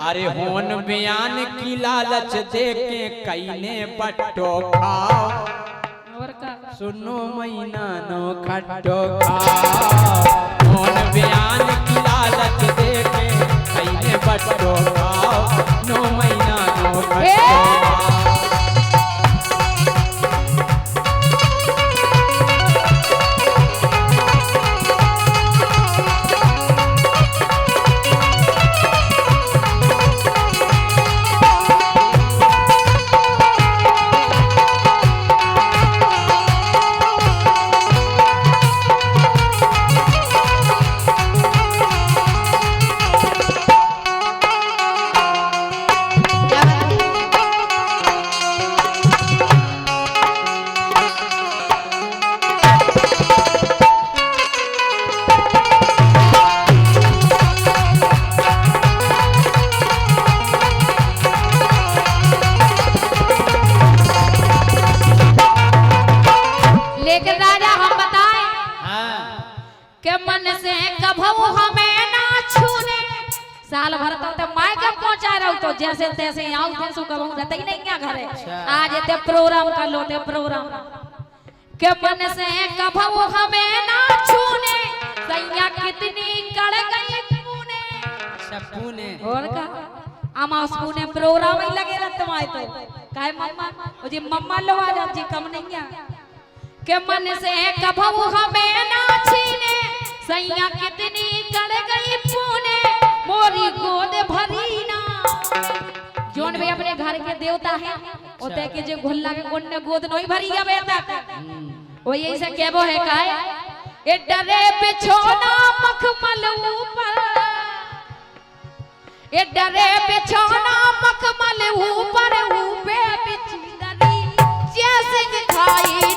अरे होन बयान की लालच दे के कईने बट्टो खाओ। और का सुनो मैना नो खट्टो खाओ। होन बयान की लालच दे के कईने बट्टो खाओ, नो मैना नो खट्टो खाओ। लेकिन राजा हम बताएं के मन से कभू हमें ना छूने। साल भर तो माय के पहुंचा रहा तो जैसे तैसे आऊं थे कभू रहते ही नहीं क्या घरे। आज ते प्रोग्राम कर लो, ते प्रोग्राम के मन से कभू हमें ना छूने, सैया कितनी कड़ गई पुणे। सब पुणे और का आमा पुणे प्रोग्राम ही लगे रहते माय तो काहे मम्मा ओ जी मम्मा लो आ जा जी कम नहीं आ के मन से कभू हमें ना छीने, सैया कितनी कड़ गई पुणे, मोरी गोद भरी ना। जोन भी अपने घर के देवता है ओते के जो घुल्ला के गोद ने गोद नहीं भरी है बेटा। वो यही से केबो है काय ए डरे बिछोना मखमल ऊपर, ए डरे बिछोना मखमल ऊपर ऊपे बिछ दरी जैसे खाई